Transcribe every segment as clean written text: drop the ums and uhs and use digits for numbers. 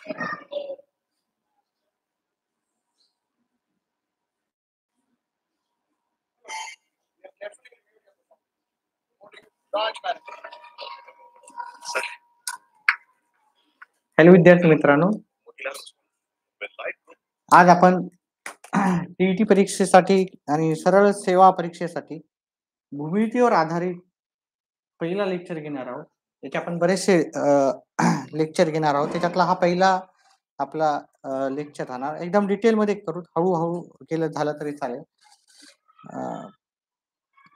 Hello विद्यार्थी मित्रांनो, आज आपण टीईटी परीक्षेसाठी आणि सरळ सेवा परीक्षेसाठी भूमितीवर आधारित पहिला लेक्चर घेणार आहोत. त्याचे आपण बरेचसे लेक्चर घेणार आहोत. त्याच्यातला हा पहिला आपला लेक्चर राहणार. एकदम डिटेलमध्ये करू, हळूहळू केलं झालं तरी चालेल.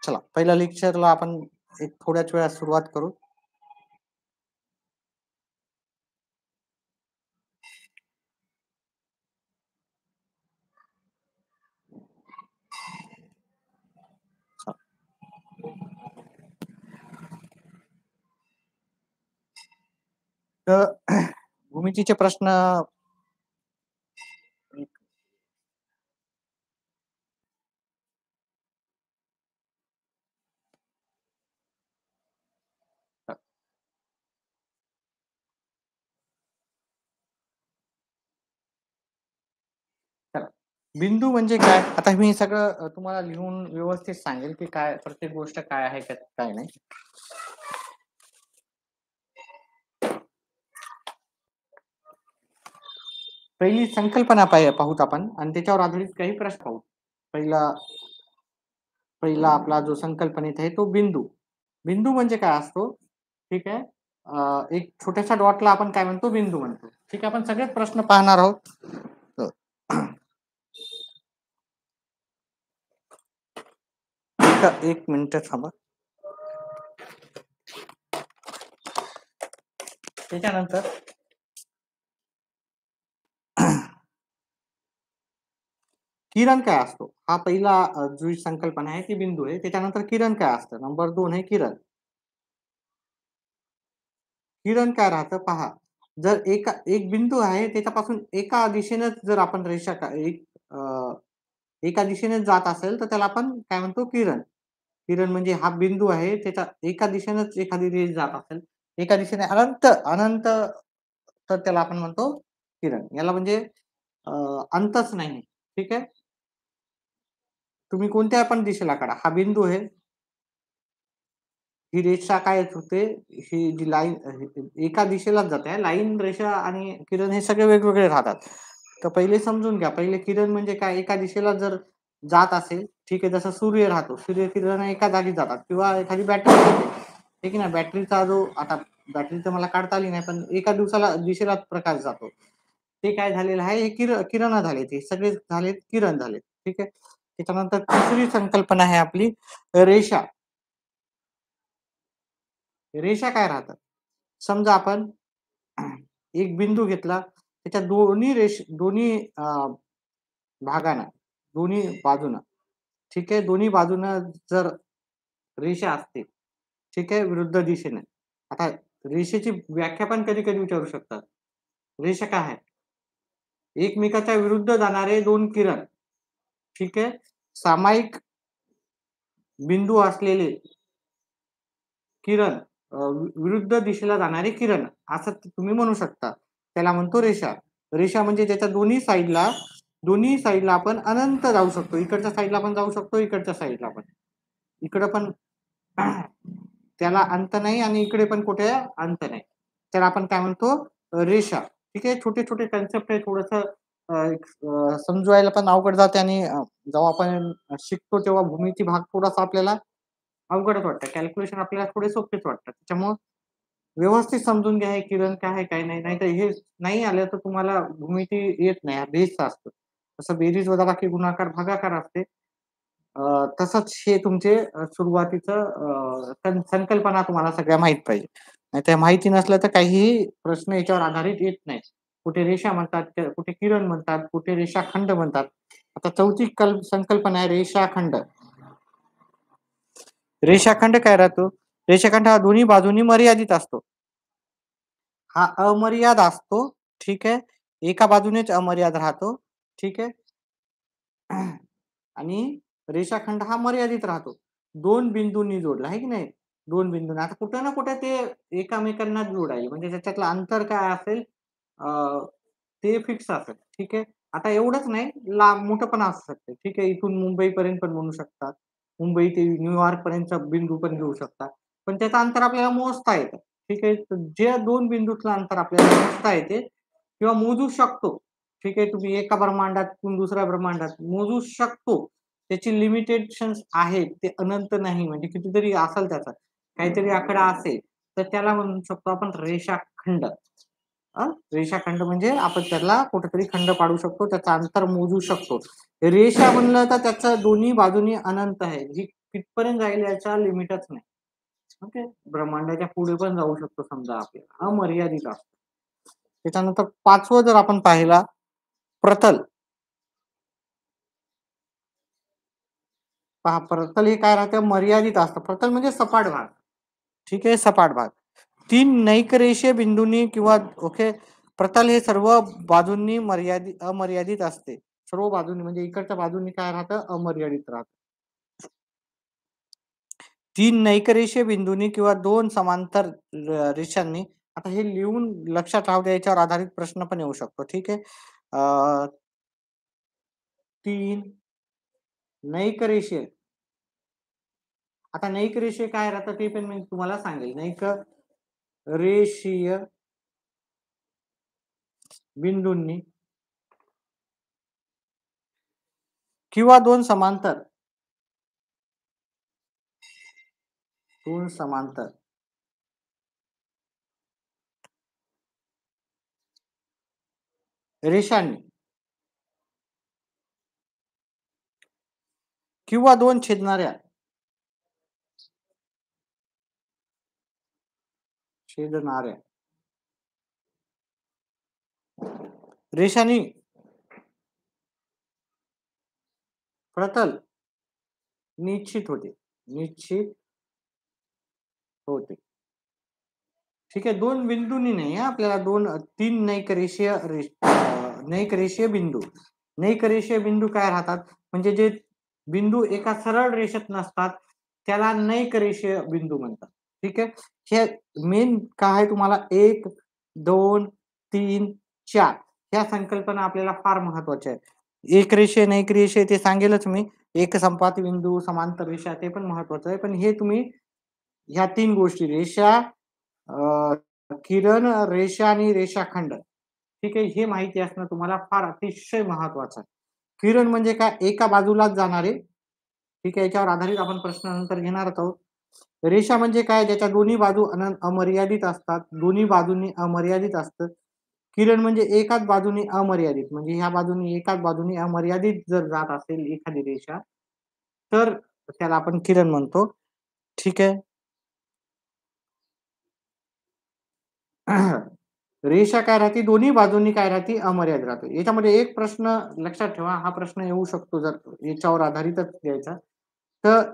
चला, पहिल्या लेक्चरला आपण एक थोड्याच वेळात सुरुवात करू. तर भूमितीचे प्रश्न बिंदू म्हणजे काय? आता मी सगळं तुम्हाला लिहून व्यवस्थित सांगेल की काय प्रत्येक गोष्ट काय आहे काय नाही. पहिली संकल्पना पाहूत आपण आणि त्याच्यावर आधारित काही प्रश्न पाहू. पहिला आपला जो संकल्पनेत आहे तो बिंदू. बिंदू म्हणजे काय असतो? ठीक आहे. एक छोट्याशा डॉटला आपण काय म्हणतो? बिंदू म्हणतो. ठीक आहे. आपण सगळेच प्रश्न पाहणार आहोत. एक मिनिट थांबा. त्याच्यानंतर किरण काय असतो? हा पहिला जी संकल्पना आहे ती बिंदू आहे. त्याच्यानंतर किरण काय असतं? नंबर 2 आहे किरण. किरण काय राहतं पहा. जर एक बिंदू आहे त्याच्यापासून एका दिशेनेच जर आपण रेषा एका दिशेने जात असेल तर त्याला आपण काय म्हणतो? किरण. किरण म्हणजे हा बिंदू आहे त्याच्या एका दिशेनेच एखादी रेष जात असेल, एका दिशेने अनंत अनंत, तर त्याला आपण म्हणतो किरण. याला म्हणजे अंतच नाही. ठीक आहे. तुम्ही कोणत्या पण दिशेला काढा, हा बिंदू आहे, ही रेषा काय होते, ही जी लाईन एका दिशेलाच जाते. लाईन, रेषा आणि किरण हे सगळे वेगवेगळे राहतात. तर पहिले समजून घ्या. पहिले किरण म्हणजे काय? एका दिशेला जर जात असेल, ठीक आहे, जसं सूर्य राहतो, सूर्यकिरण एका जागी जातात किंवा एखादी बॅटरी असते, ठीक आहे ना. बॅटरीचा जो आता बॅटरी तर मला काढता आली नाही, पण एका दिशेला प्रकाश जातो. ते काय झालेलं आहे? हे किरण झाले, ते सगळे झाले किरण झाले. ठीक आहे. त्याच्यानंतर तिसरी संकल्पना आहे आपली रेषा. रेषा काय राहतात? समजा आपण एक बिंदू घेतला, त्याच्या दोन्ही भागाना, दोन्ही बाजूना, ठीक आहे, दोन्ही बाजूना जर रेषा असते, ठीक आहे, विरुद्ध दिशेने. आता रेषेची व्याख्या पण कधी कधी विचारू शकतात. रेषा काय आहे? एकमेकाच्या विरुद्ध जाणारे दोन किरण, ठीक आहे, सामायिक बिंदू असलेले किरण, विरुद्ध दिशेला जाणारे किरण, असं तुम्ही म्हणू शकता. त्याला म्हणतो रेषा. रेषा म्हणजे त्याच्या दोन्ही साईडला आपण अनंत जाऊ शकतो. इकडच्या साईडला पण जाऊ शकतो, इकडच्या साईडला पण, इकडे पण त्याला अंत नाही आणि इकडे पण कुठे अंत नाही. त्याला आपण काय म्हणतो? रेषा. ठीक आहे. छोटे छोटे कन्सेप्ट आहे. थोडस समजवायला पण अवघड जाते आणि जेव्हा आपण शिकतो तेव्हा भूमिती भाग थोडासा आपल्याला अवघडच वाटतं. कॅल्क्युलेशन आपल्याला थोडे सोपेच वाटतात. त्याच्यामुळे व्यवस्थित समजून घ्या हे किरण काय आहे काय नाही. नाहीतर हे नाही आलं तर तुम्हाला भूमिती येत नाही. हा बेसचा असतो. तसं बेरीज वजाबाकी गुणाकार भागाकार असते. तसंच हे तुमचे सुरुवातीचं संकल्पना तुम्हाला सगळ्या माहित पाहिजे. नाहीतर माहिती नसलं तर काहीही प्रश्न याच्यावर आधारित येत नाही. कुठे रेषा म्हणतात, कुठे किरण म्हणतात, कुठे रेषाखंड म्हणतात. आता चौथी संकल्पना आहे रेषाखंड. रेषाखंड काय राहतो? रेषाखंड हा दोन्ही बाजूनी मर्यादित असतो. हा अमर्याद असतो. ठीक आहे. एका बाजूनेच अमर्याद राहतो. ठीक आहे. आणि रेषाखंड हा मर्यादित राहतो. दोन बिंदूंनी जोडला आहे की नाही? दोन बिंदूंना आता कुठे ना कुठे ते एकामेकांना जोडायचे, म्हणजे त्याच्यातलं अंतर काय असेल? ते फिक्स असेल. ठीक आहे. आता एवढंच नाही, लांब मोठं पण असू शकते. ठीक आहे. इथून मुंबईपर्यंत पण बनवू शकतात. मुंबई ते न्यूयॉर्क पर्यंतचा बिंदू पण घेऊ शकतात. पण त्याचं अंतर आपल्याला मोजता येतं. ठीक आहे. तर जे 2 बिंदूतलं अंतर आपल्याला मोजता येते किंवा मोजू शकतो. ठीक आहे. तुम्ही एका ब्रह्मांडातून दुसऱ्या ब्रह्मांडात मोजू शकतो. त्याची लिमिटेशन्स आहेत. ते अनंत नाही म्हणजे कितीतरी असेल त्याचा. काहीतरी आकडा असेल, तर त्याला म्हणू शकतो आपण रेषाखंड. रेषाखंड म्हणजे आपण त्याला कुठेतरी खंड पाडू शकतो, त्याचं अंतर मोजू शकतो. रेषा म्हणलं तर त्याच्या दोन्ही बाजूनी अनंत आहे. जी कितपर्यंत जाईल याचा लिमिटच नाही. ओके. ब्रह्मांडाच्या पुढे पण जाऊ शकतो समजा आपल्याला. अमर्यादित असतो. त्याच्यानंतर 5वं जर आपण पाहिला प्रतल. पहा प्रतल हे काय राहतं मर्यादित असतं. प्रतल म्हणजे सपाट भाग. ठीक आहे, सपाट भाग. 3 नैकरेषीय बिंदूंनी किंवा ओके प्रतल हे सर्व बाजूंनी अमर्यादित असते. सर्व बाजूंनी म्हणजे इकडच्या बाजूंनी काय राहतं अमर्यादित राहतं. 3 नैकरेषीय बिंदूंनी किंवा 2 समांतर रेषांनी आता हे लिहून लक्षात राहू द्या याच्यावर आधारित प्रश्न पण येऊ शकतो. ठीक आहे. 3 नैकरेषीय. आता नैक रेषीय काय राहतं ते पण मी तुम्हाला सांगेल. नैक रेषीय बिंदूंनी किंवा 2 समांतर रेषांनी किंवा 2 छेदणाऱ्या रेषांनी प्रतल निश्चित होते. ठीक आहे. 2 बिंदूंनी नाही आपल्याला 3 नैक रेषीय बिंदू. नैक रेषीय बिंदू काय राहतात? म्हणजे जे बिंदू एका सरळ रेषेत नसतात, त्याला नैक रेषीय बिंदू म्हणतात. ठीक आहे. हे मेन काय आहे तुम्हाला 1, 2, 3, 4 ह्या संकल्पना आपल्याला फार महत्त्वाच्या आहेत. एकरेषीय, नैक रेषीय ते सांगेलच मी. एकसंपाती बिंदू, समांतर रेषा ते पण महत्त्वाचं आहे. पण हे तुम्ही ह्या 3 गोष्टी रेषा, किरण रेषा आणि रेषाखंड. ठीक आहे. हे माहिती असणं तुम्हाला फार अतिशय महत्वाचं आहे. किरण म्हणजे काय? एका बाजूलाच जाणारे. ठीक आहे. याच्यावर आधारित आपण प्रश्न नंतर घेणार आहोत. रेषा म्हणजे काय? ज्याच्या दोन्ही बाजू अमर्यादित असतात. दोन्ही बाजूंनी अमर्यादित असतं. किरण म्हणजे एकाच बाजूनी अमर्यादित म्हणजे ह्या बाजूनी एकाच बाजूनी अमर्यादित जर जात असेल एखादी रेषा, तर त्याला आपण किरण म्हणतो. ठीक आहे. रेषा काय राहते? दोन्ही बाजूंनी काय राहते? अमर्यादित राहते. याच्यामध्ये एक प्रश्न लक्षात ठेवा. हा प्रश्न येऊ शकतो जर याच्यावर आधारितच द्यायचा. तर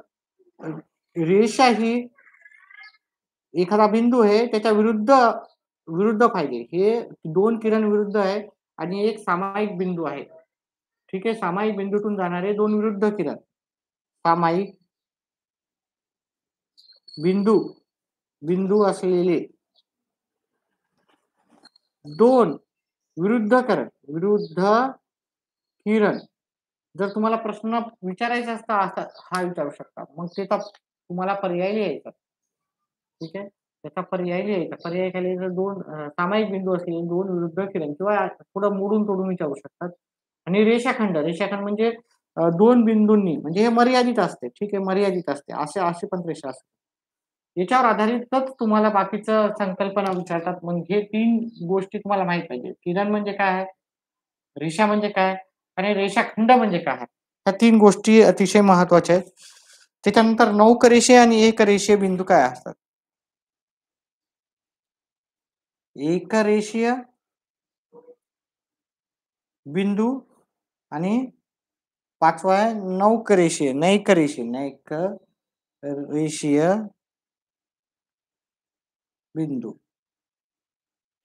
रेषा ही एखादा बिंदू आहे त्याच्या विरुद्ध विरुद्ध पाहिजे. हे 2 किरण विरुद्ध आहे आणि एक सामायिक बिंदू आहे. ठीक आहे. सामायिक बिंदूतून जाणारे 2 विरुद्ध किरण. सामायिक बिंदू बिंदू असलेले 2 विरुद्ध किरण. जर तुम्हाला प्रश्न विचारायचा असता असा हा विचारू शकता. मग त्याचा तुम्हाला पर्याय लिहायचा. ठीक आहे. त्याचा पर्याय लिहायचा. पर्याय खाली जर 2 सामायिक बिंदू असलेले 2 विरुद्ध किरण किंवा थोडं मोडून तोडून विचारू शकतात. आणि रेषाखंड. रेषाखंड म्हणजे 2 बिंदूंनी म्हणजे हे मर्यादित असते. ठीक आहे. मर्यादित असते. अशी पण रेषा असते. याच्यावर आधारितच तुम्हाला बाकीचं संकल्पना विचारतात. मग हे 3 गोष्टी तुम्हाला माहीत पाहिजे. किरण म्हणजे काय आहे? रेषा म्हणजे काय? आणि रेषाखंड म्हणजे काय? ह्या 3 गोष्टी अतिशय महत्त्वाच्या आहेत. त्याच्यानंतर नौकरेषीय आणि एकरेषीय बिंदू काय असतात? एकरेषीय बिंदू आणि 5वा आहे नैकरेषीय बिंदू.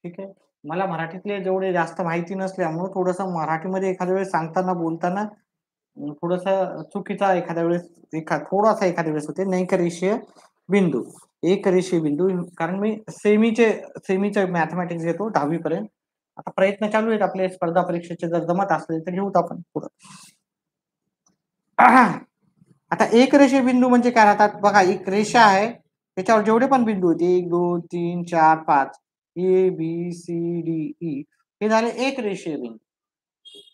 ठीक आहे. मला मराठीतले जेवढे जास्त माहिती नसल्यामुळे थोडंसं मराठीमध्ये एखाद्या वेळेस सांगताना, बोलताना थोडंसं चुकीचा एखाद्या वेळेस थोडासा एखाद्या वेळेस होते. नैकरेषीय बिंदू, एकरेषीय बिंदू कारण मी सेमीचे मॅथमॅटिक्स घेतो 10वी पर्यंत. आता प्रयत्न चालू आहेत आपले स्पर्धा परीक्षेचे, जर जमत असले तर घेऊत आपण पुढं. आता एक रेषे बिंदू म्हणजे काय राहतात बघा, एक रेषा आहे त्याच्यावर जेवढे पण बिंदू आहेत 1 2 3 4 5 A B C D E हे झाले एक रेषीय बिंदू.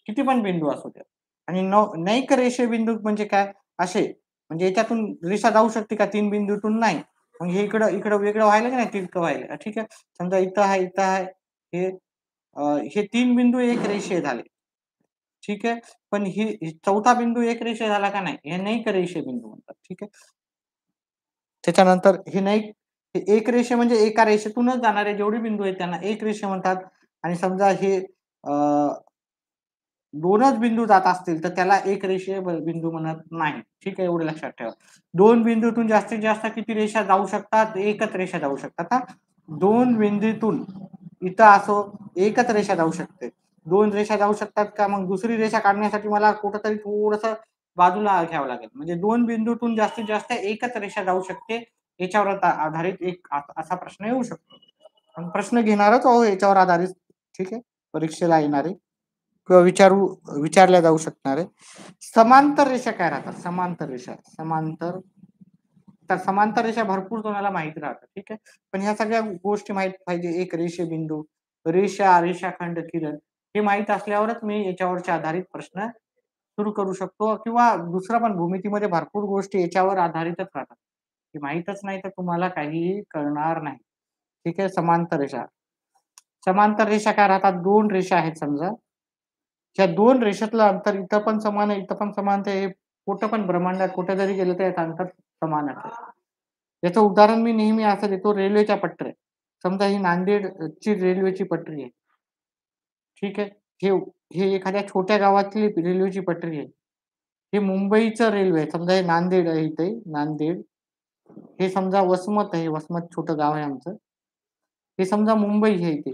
किती पण बिंदू असू द्या. आणि नैक रेषीय बिंदू म्हणजे काय, असे म्हणजे याच्यातून रेषा जाऊ शकते का 3 बिंदूतून? नाही. मग हे इकडं इकडं वेगळं व्हायला की नाही, तिरकं व्हायला. ठीक आहे. समजा इथं आहे, इथं आहे. हे हे 3 बिंदू एक रेषीय झाले. ठीक आहे. पण ही चौथा बिंदू एक रेषीय झाला का नाही? हे नैक रेषीय बिंदू म्हणतात. ठीक आहे. त्याच्यानंतर हे नैक हे एक रेषे म्हणजे एका रेषेतूनच जाणारे जेवढे बिंदू आहेत त्यांना एक रेषे म्हणतात. आणि समजा हे अ, 2च बिंदू जात असतील तर त्याला एक रेषीय बिंदू म्हणत नाही. ठीक आहे, एवढं लक्षात ठेवा. 2 बिंदूतून जास्तीत जास्त किती रेषा जाऊ शकतात? एकच रेषा जाऊ शकतात हां. 2 बिंदूतून इथं असो एकच रेषा जाऊ शकते. 2 रेषा जाऊ शकतात का? मग दुसरी रेषा काढण्यासाठी मला कुठेतरी थोडंसं बाजूला घ्यावं लागेल. म्हणजे 2 बिंदूतून जास्तीत जास्त एकच रेषा जाऊ शकते. याच्यावर आधारित एक असा प्रश्न येऊ शकतो. पण प्रश्न घेणारच आहोत याच्यावर आधारित. ठीक आहे. परीक्षेला येणारे किंवा विचारल्या जाऊ शकणारे. समांतर रेषा काय राहतात? समांतर रेषा. तर समांतर रेषा भरपूर कोणाला माहित राहतात. ठीक आहे. पण ह्या सगळ्या गोष्टी माहित पाहिजे. एक रेषीय बिंदू, रेषा, रेषाखंड, किरण हे माहित असल्यावरच मी याच्यावरच्या आधारित प्रश्न सुरू करू शकतो किंवा दुसरा पण भूमितीमध्ये भरपूर गोष्टी याच्यावर आधारितच राहतात. हे माहीतच नाही तर तुम्हाला काहीही कळणार नाही. ठीक आहे. समांतर रेषा. समांतर रेषा काय राहतात? 2 रेषा आहेत समजा. या 2 रेषेतलं अंतर इथं पण समान आहे, इथं पण समान आहे. कुठं पण ब्रह्मांडात कुठे जरी गेलं तर याचं अंतर समान आहे. याचं उदाहरण मी नेहमी असं देतो, रेल्वेच्या पटऱ्या. समजा ही नांदेडची रेल्वेची पटरी आहे. ठीक आहे. हे हे एखाद्या छोट्या गावातली रेल्वेची पटरी आहे. हे मुंबईचं रेल्वे आहे. समजा हे नांदेड आहे इथे, नांदेड. हे समजा वसमत आहे, वसमत छोटं गाव आहे आमचं. हे समजा मुंबई आहे इथे.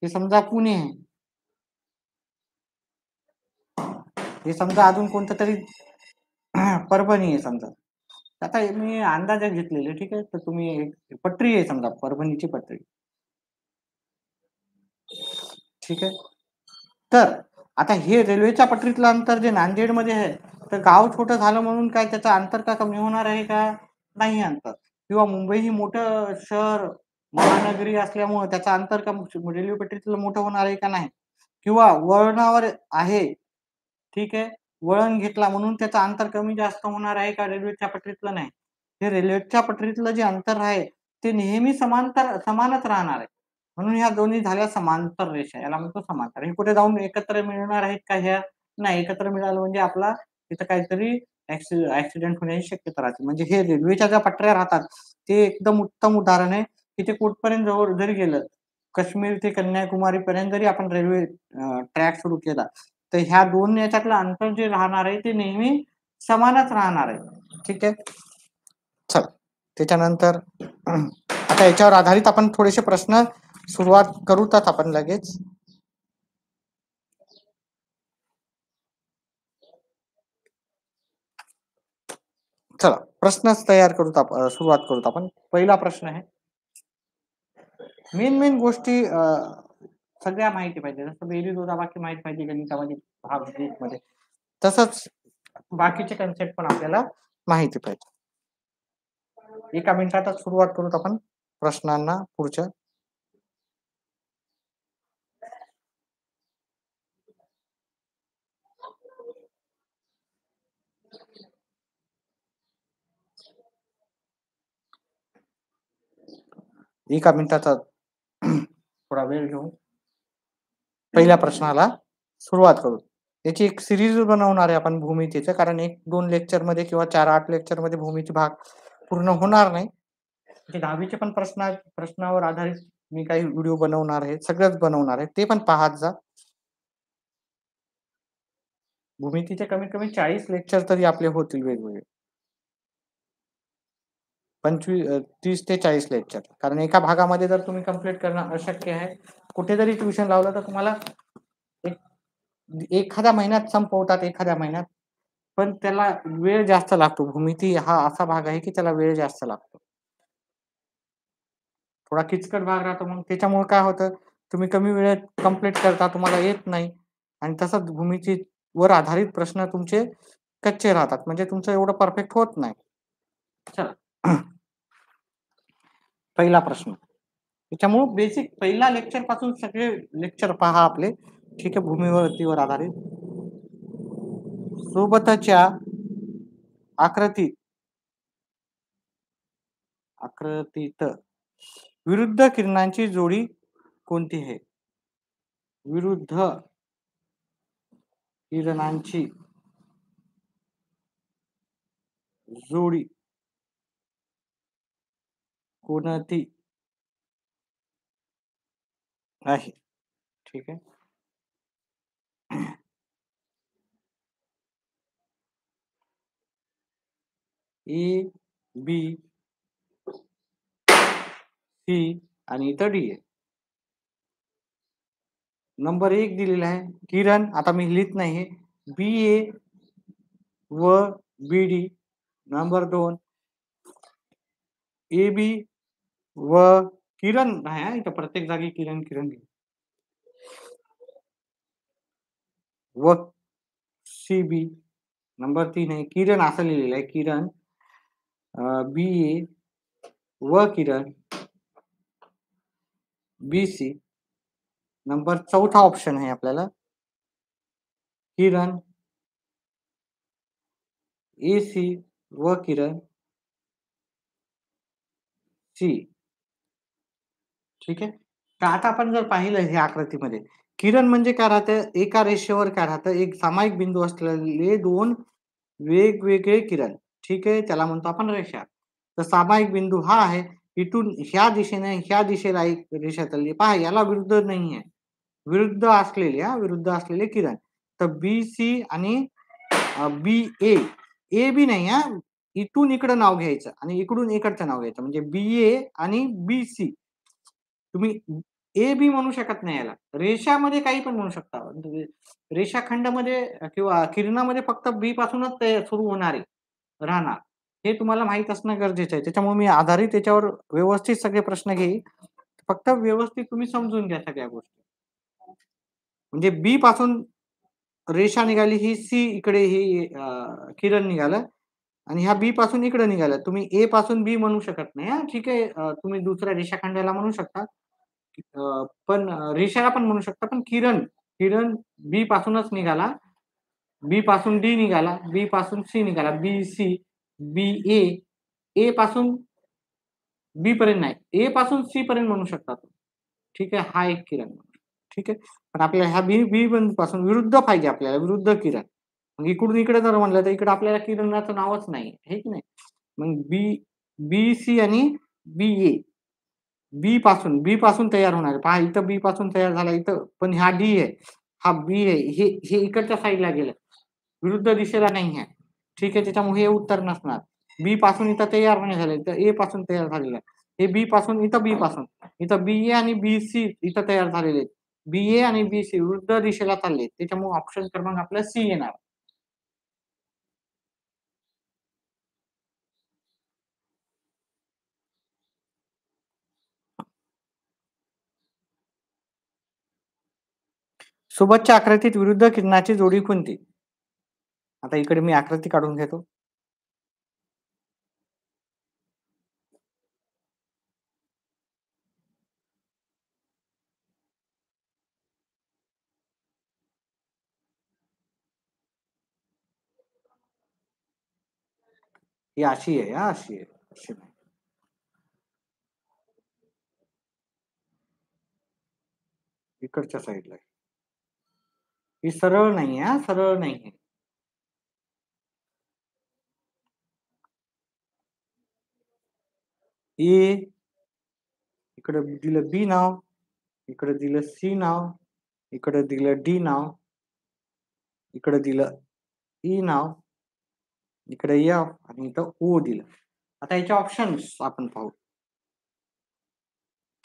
हे समजा पुणे आहे. हे समजा अजून कोणतं तरी परभणी आहे समजा. आता मी अंदाजे घेतलेले. ठीक आहे. तर तुम्ही पटरी आहे समजा, परभणीची पटरी. ठीक आहे. तर आता हे रेल्वेच्या पटरीतलं अंतर जे नांदेडमध्ये आहे, तर गाव छोटं झालं म्हणून काय त्याचं अंतर का कमी होणार आहे का? नाही अंतर. किंवा मुंबई ही मोठं शहर, महानगरी असल्यामुळं त्याचं अंतर का रेल्वे पटरीतलं मोठं होणार आहे का? नाही. किंवा वळणावर आहे. ठीक आहे. वळण घेतला म्हणून त्याचं अंतर कमी जास्त होणार आहे का? रेल्वेच्या पटरीतलं नाही. हे रेल्वेच्या पटरीतलं जे अंतर आहे, ते नेहमी समानच राहणार आहे. म्हणून ह्या दोन्ही झाल्या समांतर रेषा. याला म्हणतो समांतर. हे कुठे जाऊन एकत्र मिळणार आहेत का ह्या? नाही. एकत्र मिळालं म्हणजे आपला तिथं काहीतरी ॲक्सिडेंट होण्याची शक्यता राहते. म्हणजे हे रेल्वेच्या ज्या पटऱ्या राहतात, ते एकदम उत्तम उदाहरण आहे, की ते कुठपर्यंत जवळ जरी गेलं, काश्मीर ते कन्याकुमारीपर्यंत जरी आपण रेल्वे ट्रॅक सुरू केला, तर ह्या 2 याच्यातलं अंतर जे राहणार आहे, ते नेहमी समानच राहणार आहे. ठीक आहे. चला. त्याच्यानंतर आता याच्यावर आधारित आपण थोडेसे प्रश्न सुरुवात करूच आपण लगेच. चला प्रश्नच तयार करूत आपण, सुरुवात करूत आपण. पहिला प्रश्न आहे. मेन गोष्टी सगळ्या माहिती पाहिजे. जसं बेरीज वजाबाकी माहित पाहिजे गणितामध्ये, भाग मध्ये. तसंच बाकीचे कन्सेप्ट पण आपल्याला माहिती पाहिजे. एका मिनिटातच सुरुवात करूत आपण प्रश्नांना पुढच्या. एका मिनिटाचा थोडा वेळ घेऊन पहिल्या प्रश्नाला सुरुवात करू. याची एक सिरीज बनवणार आहे आपण भूमितीचं, कारण 1-2 लेक्चरमध्ये किंवा 4-8 लेक्चरमध्ये भूमिती भाग पूर्ण होणार नाही. म्हणजे 10वीचे पण प्रश्नावर आधारित मी काही व्हिडिओ बनवणार आहे. सगळंच बनवणार आहे. ते पण पाहत जा. भूमितीचे कमीत कमी 40 लेक्चर तरी आपले होतील वेगवेगळे. 30 ते 40 लेक्चर. कारण एका भागामध्ये जर तुम्ही कंप्लीट करणं अशक्य आहे. कुठे जरी ट्युशन लावलं तर तुम्हाला एखाद्या महिन्यात संपवतात, एखाद्या महिन्यात. पण त्याला वेळ जास्त लागतो. भूमिती हा असा भाग आहे की त्याला वेळ जास्त लागतो. थोडा किचकट भाग राहतो, मग त्याच्यामुळे काय होतं, तुम्ही कमी वेळेत कंप्लीट करता, तुम्हाला येत नाही आणि तसंच भूमिती वर आधारित प्रश्न तुमचे कच्चे राहतात, म्हणजे तुमचं एवढं परफेक्ट होत नाही. चला पहिला प्रश्न. त्याच्यामुळे बेसिक पहिला लेक्चर पासून सगळे लेक्चर पहा आपले, ठीक आहे, भूमितीवर आधारित. सोबतच्या आकृतीत विरुद्ध किरणांची जोडी कोणती आहे? विरुद्ध किरणांची जोडी कोणती आहे? ठीक आहे. ए, बी, सी आणि इथं डी आहे. नंबर 1 दिलेला आहे किरण, आता मी लिहित नाही, बी ए व बी डी. नंबर 2 ए बी व किरण आहे, इथं प्रत्येक जागी किरण किरण व सी बी. नंबर 3 आहे किरण, असं लिहिलेलं आहे किरण बी ए व किरण बी सी. नंबर 4था ऑप्शन आहे आपल्याला किरण ए सी व किरण सी. ठीक आहे. तर आता आपण जर पाहिलं ह्या आकृतीमध्ये, किरण म्हणजे काय राहतं, एका रेषेवर काय राहतं, एक सामायिक बिंदू असलेले दोन वेगवेगळे किरण, ठीक आहे, त्याला म्हणतो आपण रेषा. तर सामायिक बिंदू हा आहे, इथून ह्या दिशेने ह्या दिशेला एक रेषा चालली पहा, याला विरुद्ध नाहीये, विरुद्ध असलेले किरण. तर बी सी आणि बी ए, ए बी नाही हा, इथून इकडं नाव घ्यायचं आणि इकडून इकडचं नाव घ्यायचं, म्हणजे बी ए आणि बी सी. तुम्ही ए बी म्हणू शकत नाही याला, रेषामध्ये काही पण म्हणू शकता. रेषाखंडामध्ये किंवा किरणामध्ये फक्त बी पासूनच ते सुरू होणार आहे, राहणार, हे तुम्हाला माहित असणं गरजेचं आहे. त्याच्यामुळे मी आधारित त्याच्यावर व्यवस्थित सगळे प्रश्न घेईल, फक्त व्यवस्थित तुम्ही समजून घ्या सगळ्या गोष्टी. म्हणजे बी पासून रेषा निघाली, ही सी इकडे ही किरण निघालं आणि ह्या बी पासून इकडे निघालं. तुम्ही ए पासून बी म्हणू शकत नाही हा, ठीक आहे. तुम्ही दुसऱ्या रेषाखंडाला म्हणू शकता, पण रेषाला पण म्हणू शकता, पण किरण किरण बी पासूनच निघाला, बी पासून डी निघाला, बी पासून सी निघाला, बी सी बी ए, ए पासून बी पर्यंत नाही, ए पासून सी पर्यंत म्हणू शकता, ठीक आहे. हा एक किरण, ठीक आहे. पण आपल्याला ह्या बी बी पासून विरुद्ध पाहिजे, आपल्याला विरुद्ध किरण. मग इकडून इकडे जर म्हणलं तर इकडे आपल्याला किरणाचं नावच नाही, हे की नाही. मग बी बी सी आणि बी ए, बी पासून तयार होणार आहे पहा, इथं बी पासून तयार झाला, इथं पण हा डी आहे, हा बी आहे, हे हे इकडच्या साईडला गेलं, विरुद्ध दिशेला नाही आहे, ठीक आहे. त्याच्यामुळे हे उत्तर नसणार. बी पासून इथं तयार नाही झाले, तर ए पासून तयार झालेलं आहे. हे बी पासून इथं बी ए आणि बी सी इथं तयार झालेले, बी ए आणि बी सी विरुद्ध दिशेला चालले, त्याच्यामुळे ऑप्शन क्रमांक आपला सी येणार. सोबतच्या आकृतीत विरुद्ध किरणाची जोडी कोणती? आता इकडे मी आकृती काढून घेतो. ही अशी आहे, अशी आहे, अशी नाही. इकडच्या साईडला ही सरळ नाही आहे, सरळ नाही आहे. ए, इकडे दिलं बी नाव, इकडे दिलं सी नाव, इकडे दिलं डी नाव, इकडे दिलं ई नाव, इकडे एफ आणि इथं ओ दिलं. आता याचे ऑप्शन्स आपण पाहू.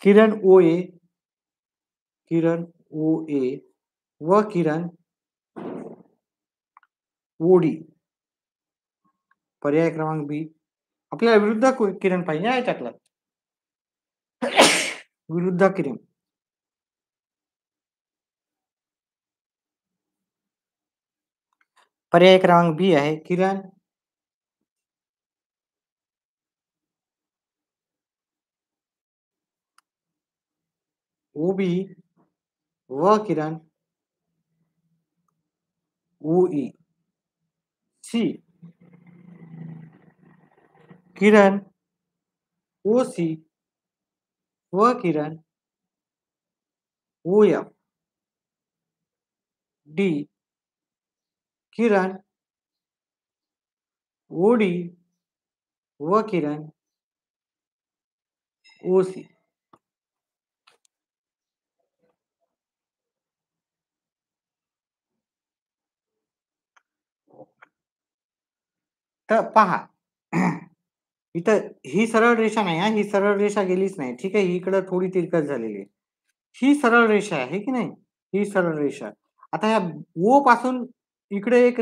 किरण ओ ए, किरण ओ ए व किरण ओडी. पर्याय क्रमांक बी. आपल्याला विरुद्ध किरण पाहिजे याच्यातला. विरुद्ध किरण. पर्याय क्रमांक बी आहे किरण ओबी व किरण ओई. सी किरण ओसी व किरण ओएफ. डी किरण ओडी व किरण ओसी. तर पहा इथं ही सरळ रेषा नाही हा, ही सरळ रेषा गेलीच नाही. ठीक आहे, ही इकडं थोडी तिरकट झालेली आहे. ही सरळ रेषा आहे की नाही, ही सरळ रेषा. आता या ओ पासून इकडे एक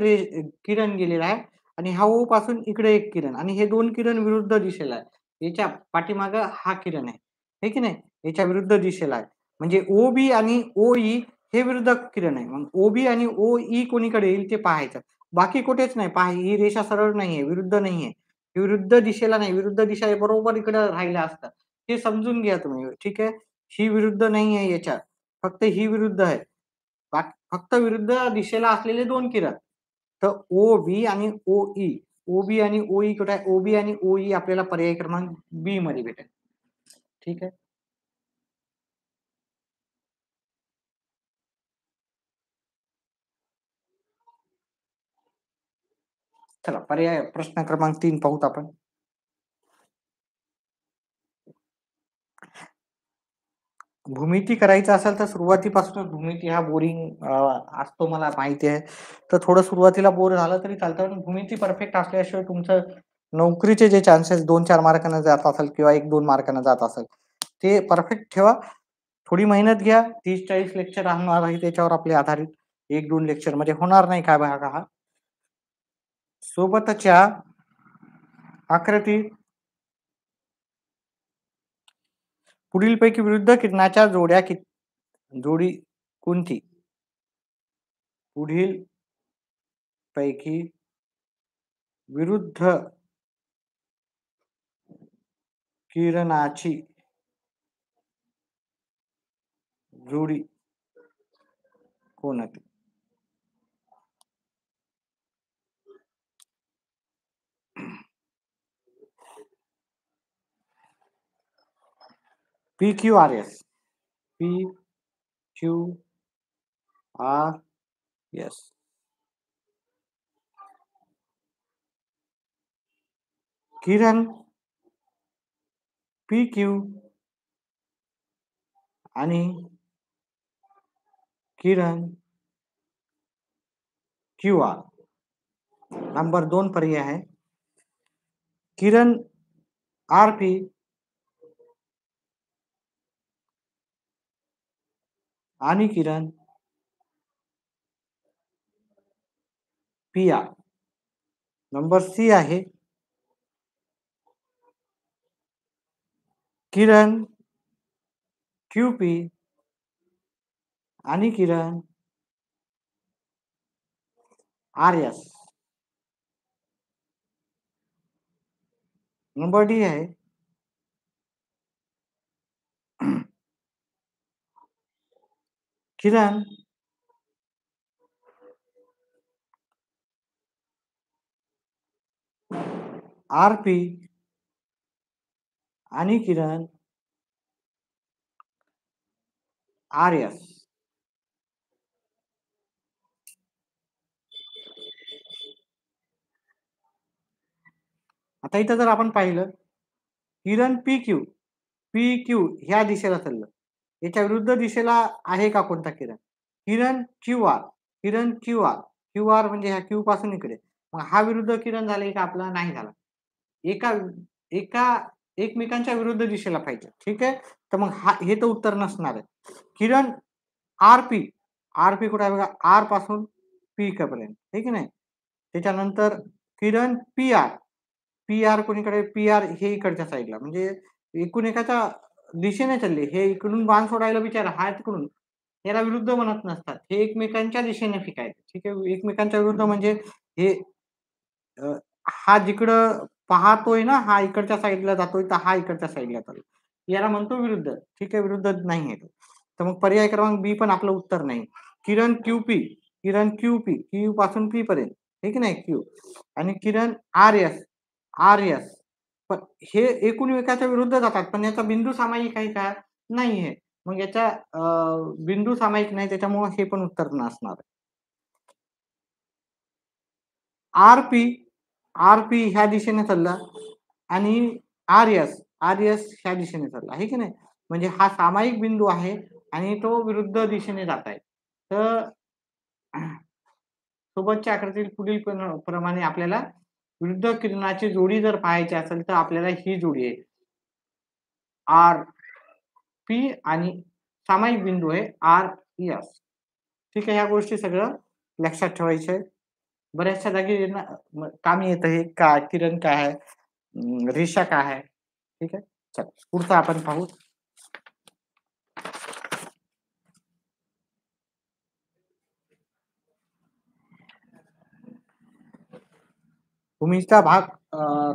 किरण गेलेला आहे आणि हा ओ पासून इकडे एक किरण आणि हे दोन किरण विरुद्ध दिशेला आहे. याच्या पाठीमाग हा किरण आहे हे की नाही, याच्या विरुद्ध दिशेला आहे. म्हणजे ओ बी आणि ओ ई हे विरुद्ध किरण आहे. मग ओ बी आणि ओ ई कोणीकडे येईल ते पाहायचं. बाकी कुठेच नाही. पहा ही रेषा सरळ नाहीये, विरुद्ध नाहीये. विरुद्ध दिशेला नाही, विरुद्ध दिशा हे बरोबर इकडे राहिल्या असतात. हे समजून घ्या तुम्ही. ठीक आहे, ही विरुद्ध नाही आहे याच्यात, फक्त ही विरुद्ध आहे. फक्त विरुद्ध दिशेला असलेले दोन किरण. तर ओ बी आणि ओ ई, ओ बी आणि ओ ई कुठे आहे? ओ बी आणि ओ ई आपल्याला पर्याय क्रमांक बी मध्ये भेटेल. ठीक आहे, चला पर्याय प्रश्न क्रमांक 3 पाहूत आपण. भूमिती करायचं असेल तर सुरुवातीपासूनच भूमिती हा बोरिंग असतो मला माहिती आहे. तर थोडं सुरुवातीला बोर झालं तरी चालतं, पण भूमिती परफेक्ट असल्याशिवाय तुमचं नोकरीचे जे चान्सेस 2-4 मार्कांना जात असेल किंवा 1-2 मार्कांना जात असेल, ते परफेक्ट ठेवा. थोडी मेहनत घ्या. 30-40 लेक्चर राहणार आहे त्याच्यावर आपले आधारित. 1-2 लेक्चरमध्ये होणार नाही काय भाग हा. सोबतच्या आकृती पुढीलपैकी विरुद्ध किरणाच्या जोडी कोणती? पुढील पैकी विरुद्ध किरणाची जोडी कोणती? P Q R S. P Q R S. किरण पी क्यू आणि किरण क्यू आर. नंबर 2 पर्याय आहे किरण आर पी आणि किरण पी आर. नंबर सी आहे किरण क्यू पी आणि किरण आर एस. नंबर डी आहे किरण आर पी आणि किरण आर एस. आता इथं जर आपण पाहिलं किरण पी क्यू ह्या दिशेला चाललं, याच्या विरुद्ध दिशेला आहे का कोणता किरण? किरण क्यू आर. किरण क्यू आर म्हणजे ह्या क्यू पासून इकडे. मग हा विरुद्ध किरण झाले का? आपला नाही झाला. एका एका एकमेकांच्या विरुद्ध दिशेला पाहिजे. ठीक आहे, तर मग हे तर उत्तर नसणार आहे. किरण आर पी. आर पी कुठे आहे बघा? आर पासून पी पर्यंत, हे की नाही. त्याच्यानंतर किरण पी आर. पी आर कोणीकडे? पी आर हे इकडच्या साईडला, म्हणजे एकूण एकाच्या दिशेने चालले, हे इकडून बाण सोडायला बिचारा हा तिकडून, याला विरुद्ध म्हणत नसतात. हे एकमेकांच्या दिशेने फेकायचे. ठीक आहे. एकमेकांच्या विरुद्ध म्हणजे हे अ, हा जिकडं पाहतोय ना, हा इकडच्या साइडला जातोय, तर हा इकडच्या साइडला चालला. याला म्हणतो विरुद्ध. ठीक आहे, विरुद्ध नाही आहे तो. तर मग पर्याय क्रमांक बी पण आपलं उत्तर नाही. किरण क्यूपी, किरण क्यूपी, क्यू पासून पी पर्यंत, हे की नाही क्यू आणि किरण आर-एस, आर-एस. पण हे एकूण एकाच्या विरुद्ध जातात, पण याचा बिंदू सामायिक आहे का? नाहीये. मग याच्या बिंदू सामायिक नाही, त्याच्यामुळे हे पण उत्तर नसणार. आर-पी, आर-पी ह्या दिशेने चालला आणि आर-एस, आर-एस ह्या दिशेने चालला, आहे की नाही? म्हणजे हा सामायिक बिंदू आहे आणि तो विरुद्ध दिशेने जात आहे. तर सोबतच्या आकृतीतील पुढील प्रमाणे आपल्याला विरुद्ध किरणाची जोडी जर पाहायची असेल, तर आपल्याला ही जोडी आहे. आर-पी आणि सामायिक बिंदू आहे आर-एस. ठीक आहे, ह्या गोष्टी सगळं लक्षात ठेवायचं आहे. बऱ्याचशा जागी ना कामी येतं हे का किरण काय आहे, रेषा काय आहे. ठीक आहे. चला पुढचं आपण पाहू. भूमीचा भाग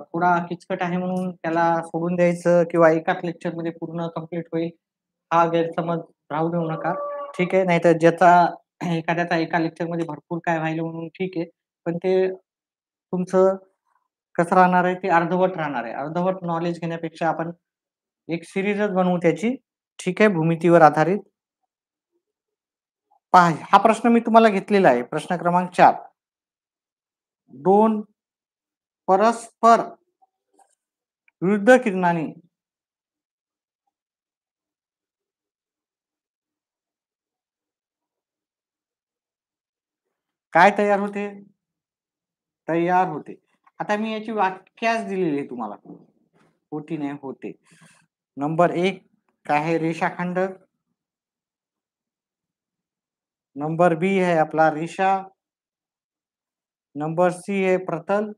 थोडा किचकट आहे म्हणून त्याला सोडून द्यायचं किंवा एकाच लेक्चरमध्ये पूर्ण कंप्लीट होईल, हा गैरसमज राहू देऊ नका. ठीक आहे. नाहीतर ज्याचा एखाद्याचा एका लेक्चरमध्ये भरपूर काय व्हायलं म्हणून ठीक आहे. पण ते तुमचं कसं राहणार आहे, ते अर्धवट राहणार आहे. अर्धवट नॉलेज घेण्यापेक्षा आपण एक सीरीजच बनवू त्याची. ठीक आहे. भूमितीवर आधारित. पहा, हा प्रश्न मी तुम्हाला घेतलेला आहे. प्रश्न क्रमांक 4. 2 परस्पर विरुद्ध किरणांनी काय तयार होते? तयार होते. आता मी याची व्याख्याच दिलेली आहे तुम्हाला. होती नाही, होते. नंबर 1 काय आहे? रेषाखंड. नंबर बी है आपला रेषा. नंबर सी है प्रतल.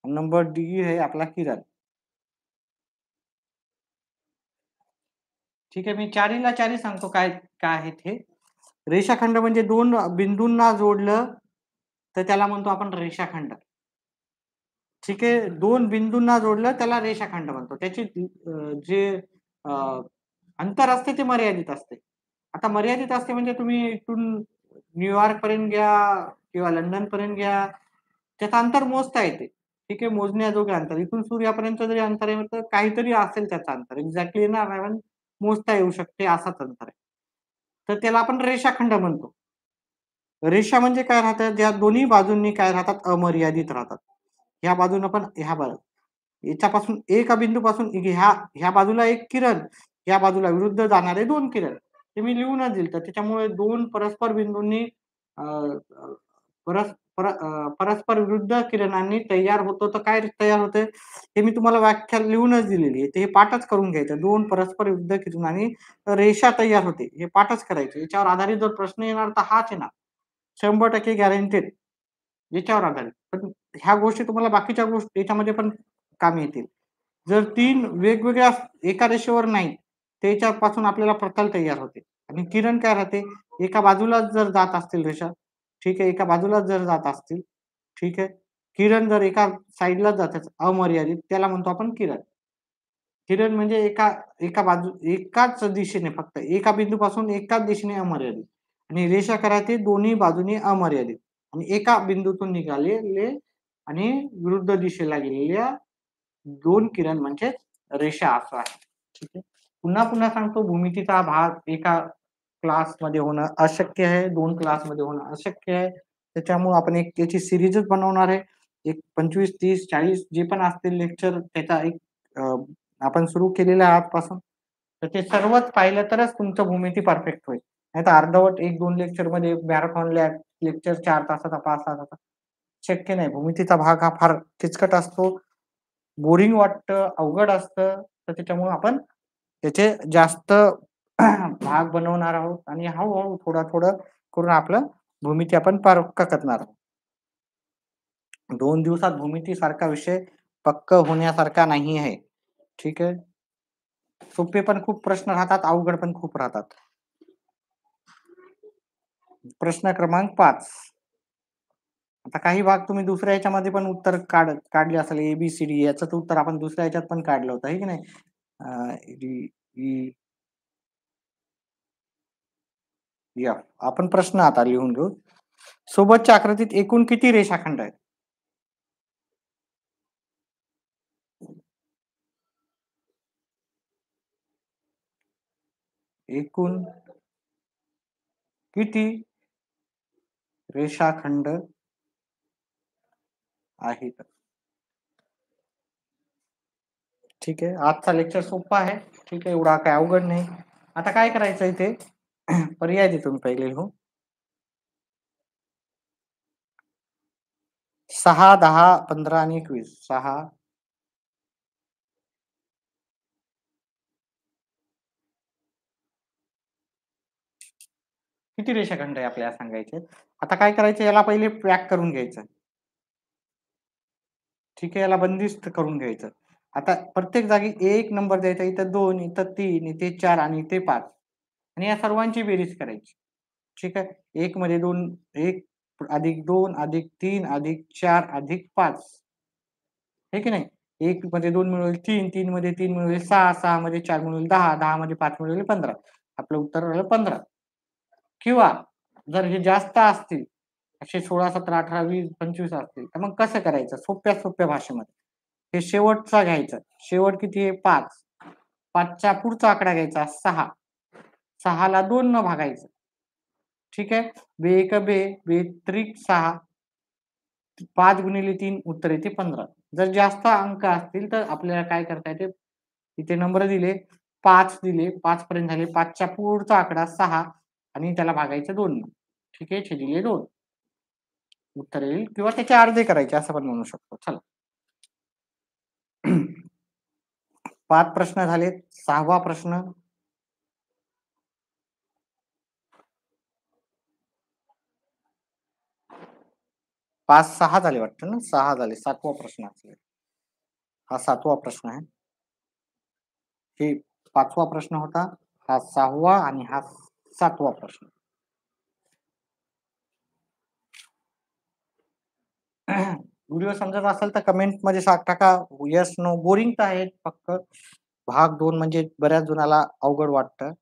नंबर डी है आपला किरण. ठीक आहे, मी चारीला चारी सांगतो काय काय आहेत हे. रेषाखंड म्हणजे दोन बिंदूंना जोडलं तर त्याला म्हणतो आपण रेषाखंड. ठीक आहे, दोन बिंदूंना जोडलं त्याला रेषाखंड म्हणतो. त्याची जे अ, अंतर असते ते मर्यादित असते. आता मर्यादित असते म्हणजे तुम्ही इथून न्यूयॉर्क पर्यंत घ्या किंवा लंडन पर्यंत घ्या, त्याचं अंतर मोजता येते. ठीक आहे, मोजण्याजोगे अंतर. इथून सूर्यापर्यंत जरी अंतर आहे तर काहीतरी असेल त्याचं अंतर. एक्झॅक्टली येणार नाही पण मोजता येऊ शकते असाच अंतर आहे. तर त्याला आपण रेषाखंड म्हणतो. रेषा म्हणजे काय राहतं, ज्या दोन्ही बाजूंनी काय राहतात, अमर्यादित राहतात. ह्या बाजूनं पण ह्या बाजू याच्यापासून एका बिंदूपासून ह्या ह्या बाजूला एक किरण, या बाजूला विरुद्ध जाणारे 2 किरण. ते मी लिहूनच दिलं. तर त्याच्यामुळे 2 परस्पर बिंदूंनी अ, अ, परस्पर विरुद्ध किरणांनी तयार होतो. तर काय तयार होतंय, हे मी तुम्हाला व्याख्या लिहूनच दिलेली आहे. तर हे पाठच करून घ्यायचं. 2 परस्पर विरुद्ध किरणांनी रेषा तयार होते. हे पाठच करायचे. याच्यावर आधारित जर प्रश्न येणार तर हाच येणार. 100% गॅरंटेड. याच्यावर आधारित. पण ह्या गोष्टी तुम्हाला बाकीच्या गोष्टी याच्यामध्ये पण कामी येतील. जर 3 वेगवेगळ्या एका रेषेवर नाही, त्याच्यापासून आपल्याला प्रतल तयार होते. आणि किरण काय राहते, एका बाजूलाच जर जात असतील रेषा, ठीक आहे, एका बाजूलाच जर जात असतील, ठीक आहे. किरण जर एका साइडलाच जातात अमर्यादित, त्याला म्हणतो आपण किरण. किरण म्हणजे एका एका बाजू एकाच दिशेने फक्त एका बिंदूपासून एकाच दिशेने अमर्यादित आणि रेषा करायची दोन्ही बाजूनी अमर्यादित आणि एका बिंदूतून निघालेले आणि विरुद्ध दिशेला गेलेल्या 2 किरण म्हणजे रेषा असं आहे. ठीक आहे. पुन्हा पुन्हा सांगतो, भूमितीचा भाग एका क्लासमध्ये होणं अशक्य आहे, 2 क्लासमध्ये होणं अशक्य आहे. त्याच्यामुळे आपण एक त्याची सीरीजच बनवणार आहे. एक 25, 30, 40 जे पण असतील लेक्चर त्याचा एक अ, आपण सुरू केलेलं आहे आजपासून. तर ते सर्वच पाहिलं तरच तुमचं भूमिती परफेक्ट होईल. नाहीतर अर्धवट 1-2 लेक्चरमध्ये मॅरेथॉन लेक्चर 4 तासाचा, 5 तासाचा शक्य नाही. भूमितीचा भाग हा फार किचकट असतो, बोरिंग वाटतं, अवघड असतं. तर त्याच्यामुळे आपण त्याचे जास्त भाग बनवणार आहोत आणि हळू-हळू, थोडं-थोडं करून आपलं भूमिती आपण पक्का करणार आहोत. 2 दिवसात भूमितीसारखा विषय पक्क होण्यासारखा नाही आहे. ठीक आहे. सोपे पण खूप प्रश्न राहतात, अवघड पण खूप राहतात. प्रश्न क्रमांक 5. आता काही भाग तुम्ही दुसऱ्या ह्याच्यामध्ये पण उत्तर काढले असेल, ए-बी-सी-डी याचं तर उत्तर आपण दुसऱ्या ह्याच्यात पण काढलं होतं, आहे की नाही? D, E, F. आपण प्रश्न आता लिहून घेऊ. सोबतच्या आकृतीत एकूण किती रेषाखंड आहेत? एकूण किती रेषाखंड आहेत? ठीक आहे. आजचा लेक्चर सोपा आहे. ठीक आहे. एवढा काय अवघड नाही. आता काय करायचं इथे पर्याय देतो मी पहिले लिहून. 6, 10, 15 आणि 21. 6, किती रेषाखंड आहे आपल्याला सांगायचे. आता काय करायचं, याला पहिले पॅक करून घ्यायचं. ठीक आहे. याला बंदिस्त करून घ्यायचं. आता प्रत्येक जागी 1 नंबर द्यायचा, इथं 2, इथं 3, इथे 4 आणि इथे 5 आणि या सर्वांची बेरीज करायची. ठीक आहे. 1 मध्ये 2, 1 अधिक 2 अधिक 3 अधिक 4 अधिक 5 हे की नाही. 1 मध्ये 2 मिळवेल 3, 3 मध्ये 3 मिळवेल 6, 6 मध्ये 4 मिळवेल 10, 10 मध्ये 5 मिळवेल 15. आपलं उत्तर झालं 15. किंवा जर हे जास्त असतील, 16, 17, 18, 20, 25 असतील, तर मग कसं करायचं सोप्या भाषेमध्ये. हे शेवटचा घ्यायचा. शेवट किती आहे? 5. 5च्या पुढचा आकडा घ्यायचा 6. 6 ला 2 न भागायचं. ठीक आहे. बे एक बे, बे त्रिक 6, 5 गुणिले 3 उत्तर येते 15. जर जास्त अंक असतील तर आपल्याला काय करता येते, इथे नंबर दिले 5 दिले, 5 पर्यंत झाले. 5च्या पुढचा आकडा 6 आणि त्याला भागायचं 2 न. ठीक आहे. छेदिले 2 उत्तर येईल किंवा त्याचे अर्धे करायचे असं पण म्हणू शकतो. चला. 5 प्रश्न झालेत. 6वा प्रश्न. 5, 6 झाले वाटतं ना? 6 झाले. 7वा प्रश्न असेल. हा 7वा प्रश्न आहे. हे 5वा प्रश्न होता. हा 6वा आणि हा 7वा प्रश्न. व्हिडिओ समजत असेल तर कमेंट मध्ये टाका. Yes, no. बोरिंग तर आहे फक्त. भाग 2 म्हणजे बऱ्याच जणाला अवघड वाटतं.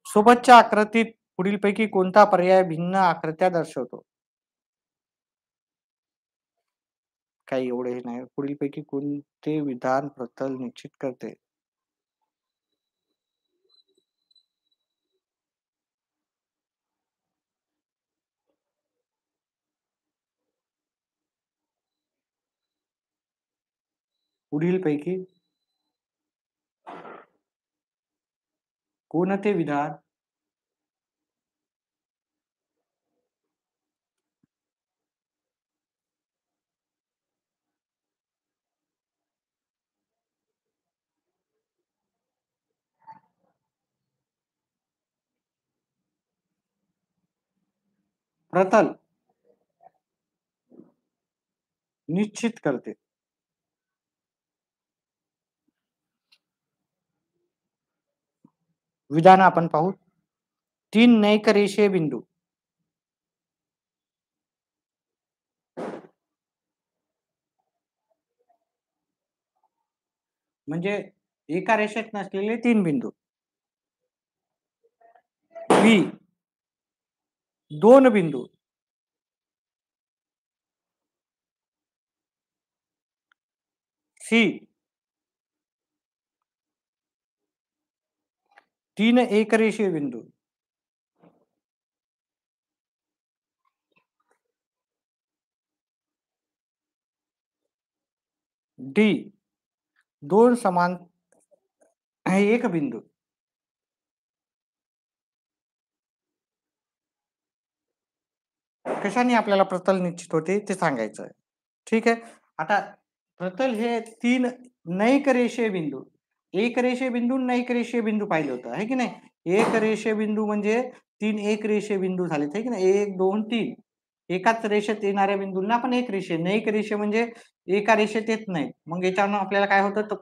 सोबतच्या आकृतीत पुढीलपैकी कोणता पर्याय भिन्न आकृत्या दर्शवतो? काही एवढे हे नाही. पुढीलपैकी कोणते विधान प्रतल निश्चित करते? पुढीलपैकी कोणते विधान प्रतल निश्चित करते? विधान आपण पाहू. 3 नैकरेषीय बिंदू म्हणजे एका रेषेत नसलेले 3 बिंदू. बी 2 बिंदू. सी 3 एकरेषीय बिंदू. डी 2 समान एक बिंदू. कशाने आपल्याला प्रतल निश्चित होते ते सांगायचं आहे. ठीक आहे. आता प्रतल हे 3 नैकरेषीय बिंदू. एकरेषीय बिंदू, नैकरेषीय बिंदू पाहिलं होतं, आहे की नाही. एकरेषीय बिंदू म्हणजे 3 एकरेषीय बिंदू झालेत, आहे की नाही. 1, 2, 3 एकाच रेषेत येणाऱ्या बिंदूंना आपण एक रेषे, एक रेषे म्हणजे एका रेषेत येत नाहीत. मग याच्यावरून आपल्याला काय होतं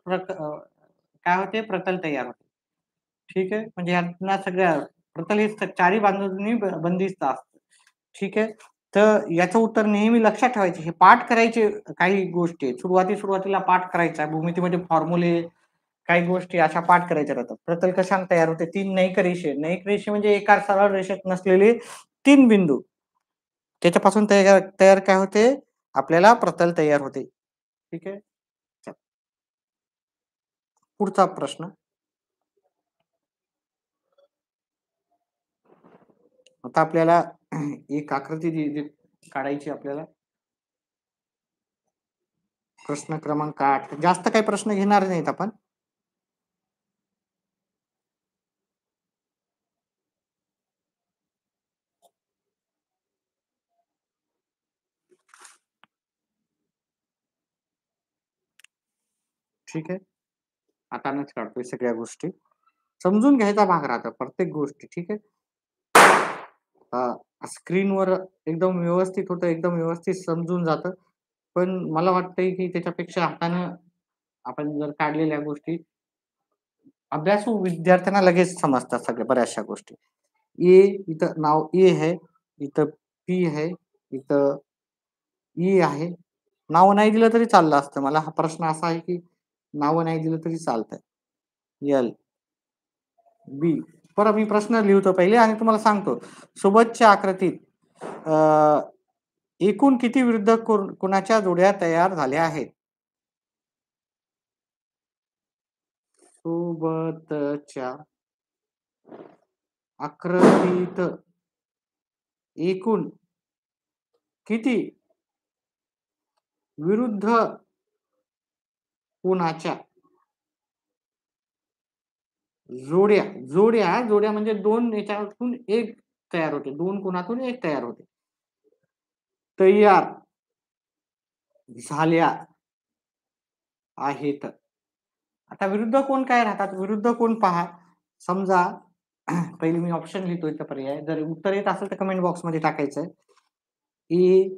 काय होते प्रतल तयार होते. ठीक आहे. म्हणजे ह्यांना सगळ्या प्रतल हे चारही बाजूंनी बंदिस्त असतं. ठीक आहे. तर याचं उत्तर नेहमी लक्षात ठेवायचे. हे पाठ करायचे काही गोष्टी आहेत. सुरुवातीला पाठ करायचा. भूमितीमध्ये फॉर्म्युले, काही गोष्टी अशा पाठ करायच्या राहतात. प्रतल कशाने तयार होते? 3 न्यायिक रेषे. न्यायिक रेषे म्हणजे एका सरळ रेषेत नसलेले 3 बिंदू. त्याच्यापासून तयार तयार काय होते? आपल्याला प्रतल तयार होते. ठीक आहे. चला. पुढचा प्रश्न. आता आपल्याला एक आकृती काढायची आपल्याला. प्रश्न क्रमांक 8. जास्त काही प्रश्न घेणार नाहीत आपण. ठीक आहे. हातानेच काढतोय सगळ्या गोष्टी. समजून घ्यायचा भाग राहतो प्रत्येक गोष्टी. ठीक आहे. स्क्रीनवर एकदम व्यवस्थित होतं, एकदम व्यवस्थित समजून जातं. पण मला वाटतंय की त्याच्यापेक्षा हातानं आपण जर काढलेल्या गोष्टी अभ्यासू विद्यार्थ्यांना लगेच समजतात सगळ्या बऱ्याचशा गोष्टी. ए इथं नाव ए आहे, इथं पी आहे, इथं ई आहे. नावं नाही दिलं तरी चाललं असतं. मला हा प्रश्न असा आहे की नावं नाही दिलं तरी चालतंय. एल, बी. बरं मी प्रश्न लिहितो पहिले आणि तुम्हाला सांगतो. सोबतच्या आकृतीत अ, एकूण किती विरुद्ध कोणाच्या जोड्या तयार झाल्या आहेत? सोबतच्या आकृतीत एकूण किती विरुद्ध कोणाच्या जोड्या जोड्या म्हणजे 2 याच्यातून 1 तयार होते. 2 कोणातून 1 तयार होते. तयार झाल्या आहेत. आता विरुद्ध कोण काय राहतात? विरुद्ध कोण पहा. समजा पहिले मी ऑप्शन लिहितो इथं पर्याय. जर उत्तर येत असेल तर कमेंट बॉक्समध्ये टाकायचं. ए,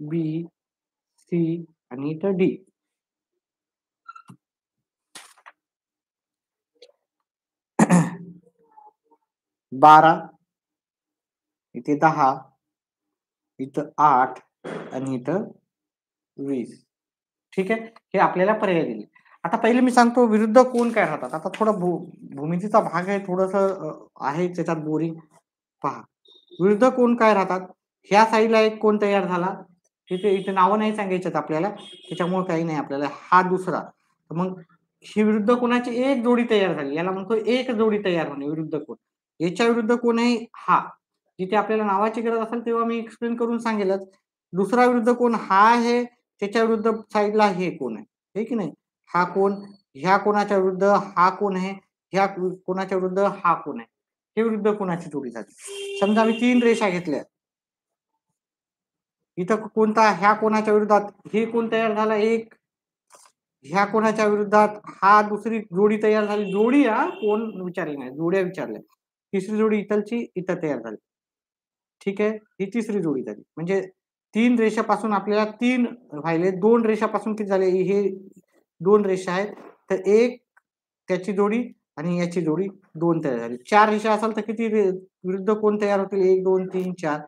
बी, सी आणि इथं डी. 12, इथे 10, इथं 8 आणि इथं 20. ठीक आहे. हे आपल्याला पर्याय दिले. आता पहिले मी सांगतो विरुद्ध कोण काय राहतात. आता थोडा भूमितीचा भाग आहे, थोडंसं आहे त्याच्यात बोरिंग. पहा. विरुद्ध कोण काय राहतात. ह्या साईडला एक कोण तयार झाला. इथे नावं नाही सांगायचेत आपल्याला. त्याच्यामुळे काही नाही आपल्याला. हा दुसरा. मग ही विरुद्ध कोणाची एक जोडी तयार झाली. याला म्हणतो एक जोडी तयार होणे विरुद्ध कोण. याच्या विरुद्ध कोण आहे हा. जिथे आपल्याला नावाची गरज असेल तेव्हा मी एक्सप्लेन करून सांगेलच. दुसरा विरुद्ध कोण हा आहे. त्याच्या विरुद्ध साईडला हे कोण आहे. हे की नाही. हा कोण, ह्या कोणाच्या विरुद्ध हा कोण आहे. ह्या कोणाच्या विरुद्ध हा कोण आहे. हे विरुद्ध कोणाची जोडी झाली. समजा मी 3 रेषा घेतल्या. इथं कोणता ह्या कोणाच्या विरोधात हे कोण तयार झाला एक. ह्या कोणाच्या विरोधात हा दुसरी जोडी तयार झाली. जोडी हा कोण विचारले नाही. जोड्या विचारल्या. तिसरी जोडी इथलची इथं तयार झाली. ठीक आहे. ही तिसरी जोडी झाली. म्हणजे 3 रेषापासून आपल्याला 3 राहिले. 2 रेषापासून किती झाले? हे 2 रेषा आहेत. तर एक त्याची जोडी आणि याची जोडी 2 तयार झाली. 4 रेषा असेल तर किती विरुद्ध कोण तयार होतील? 1, 2, 3, 4.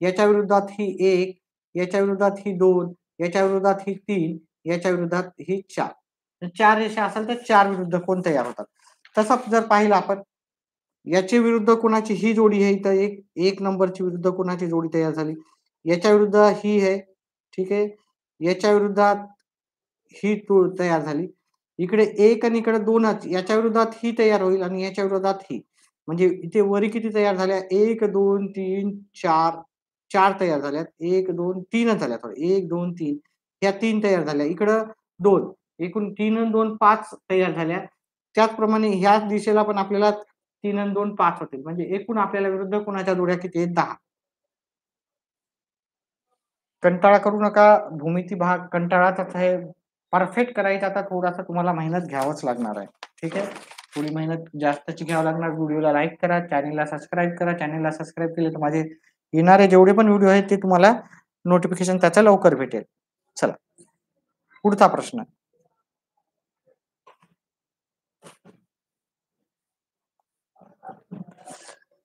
याच्या विरोधात ही 1, याच्या विरोधात ही 2, याच्या विरोधात ही 3, याच्या विरोधात ही 4. 4 रेषा असेल तर 4 विरुद्ध कोण तयार होतात. तसंच जर पाहिलं आपण याच्या विरुद्ध कोणाची ही जोडी आहे इथं एक नंबरची विरुद्ध कोणाची जोडी तयार झाली. याच्या विरुद्ध ही आहे. ठीक आहे. याच्या विरुद्धात ही तयार झाली. इकडे 1 आणि इकडे 2च. याच्या विरोधात ही तयार होईल आणि याच्या विरोधात ही. म्हणजे इथे वरी किती तयार झाल्या? 1, 2, 3, 4. 4 तयार झाल्यात. 1, 2, 3च झाल्या. सॉरी 1, 2, 3. ह्या 3 तयार झाल्या. इकडं 2. एकूण 3 आणि 2 5 तयार झाल्या. त्याचप्रमाणे ह्याच दिशेला पण आपल्याला 3 आणि 2 5 होतील. म्हणजे एकूण आपल्याला विरुद्ध कोणाच्या जोड्या किती आहेत? 10. कंटाळा करू नका. भूमिती भाग कंटाळाचाच आहे. परफेक्ट करायचा आता थोडासा तुम्हाला मेहनत घ्यावंच लागणार आहे. ठीक आहे. थोडी मेहनत जास्तची घ्यावी लागणार. व्हिडिओला लाईक करा, चॅनेलला सबस्क्राईब करा. चॅनेलला सबस्क्राईब केले तर माझे येणारे जेवढे पण व्हिडिओ आहेत ते तुम्हाला नोटिफिकेशन त्याचं लवकर भेटेल. चला पुढचा प्रश्न.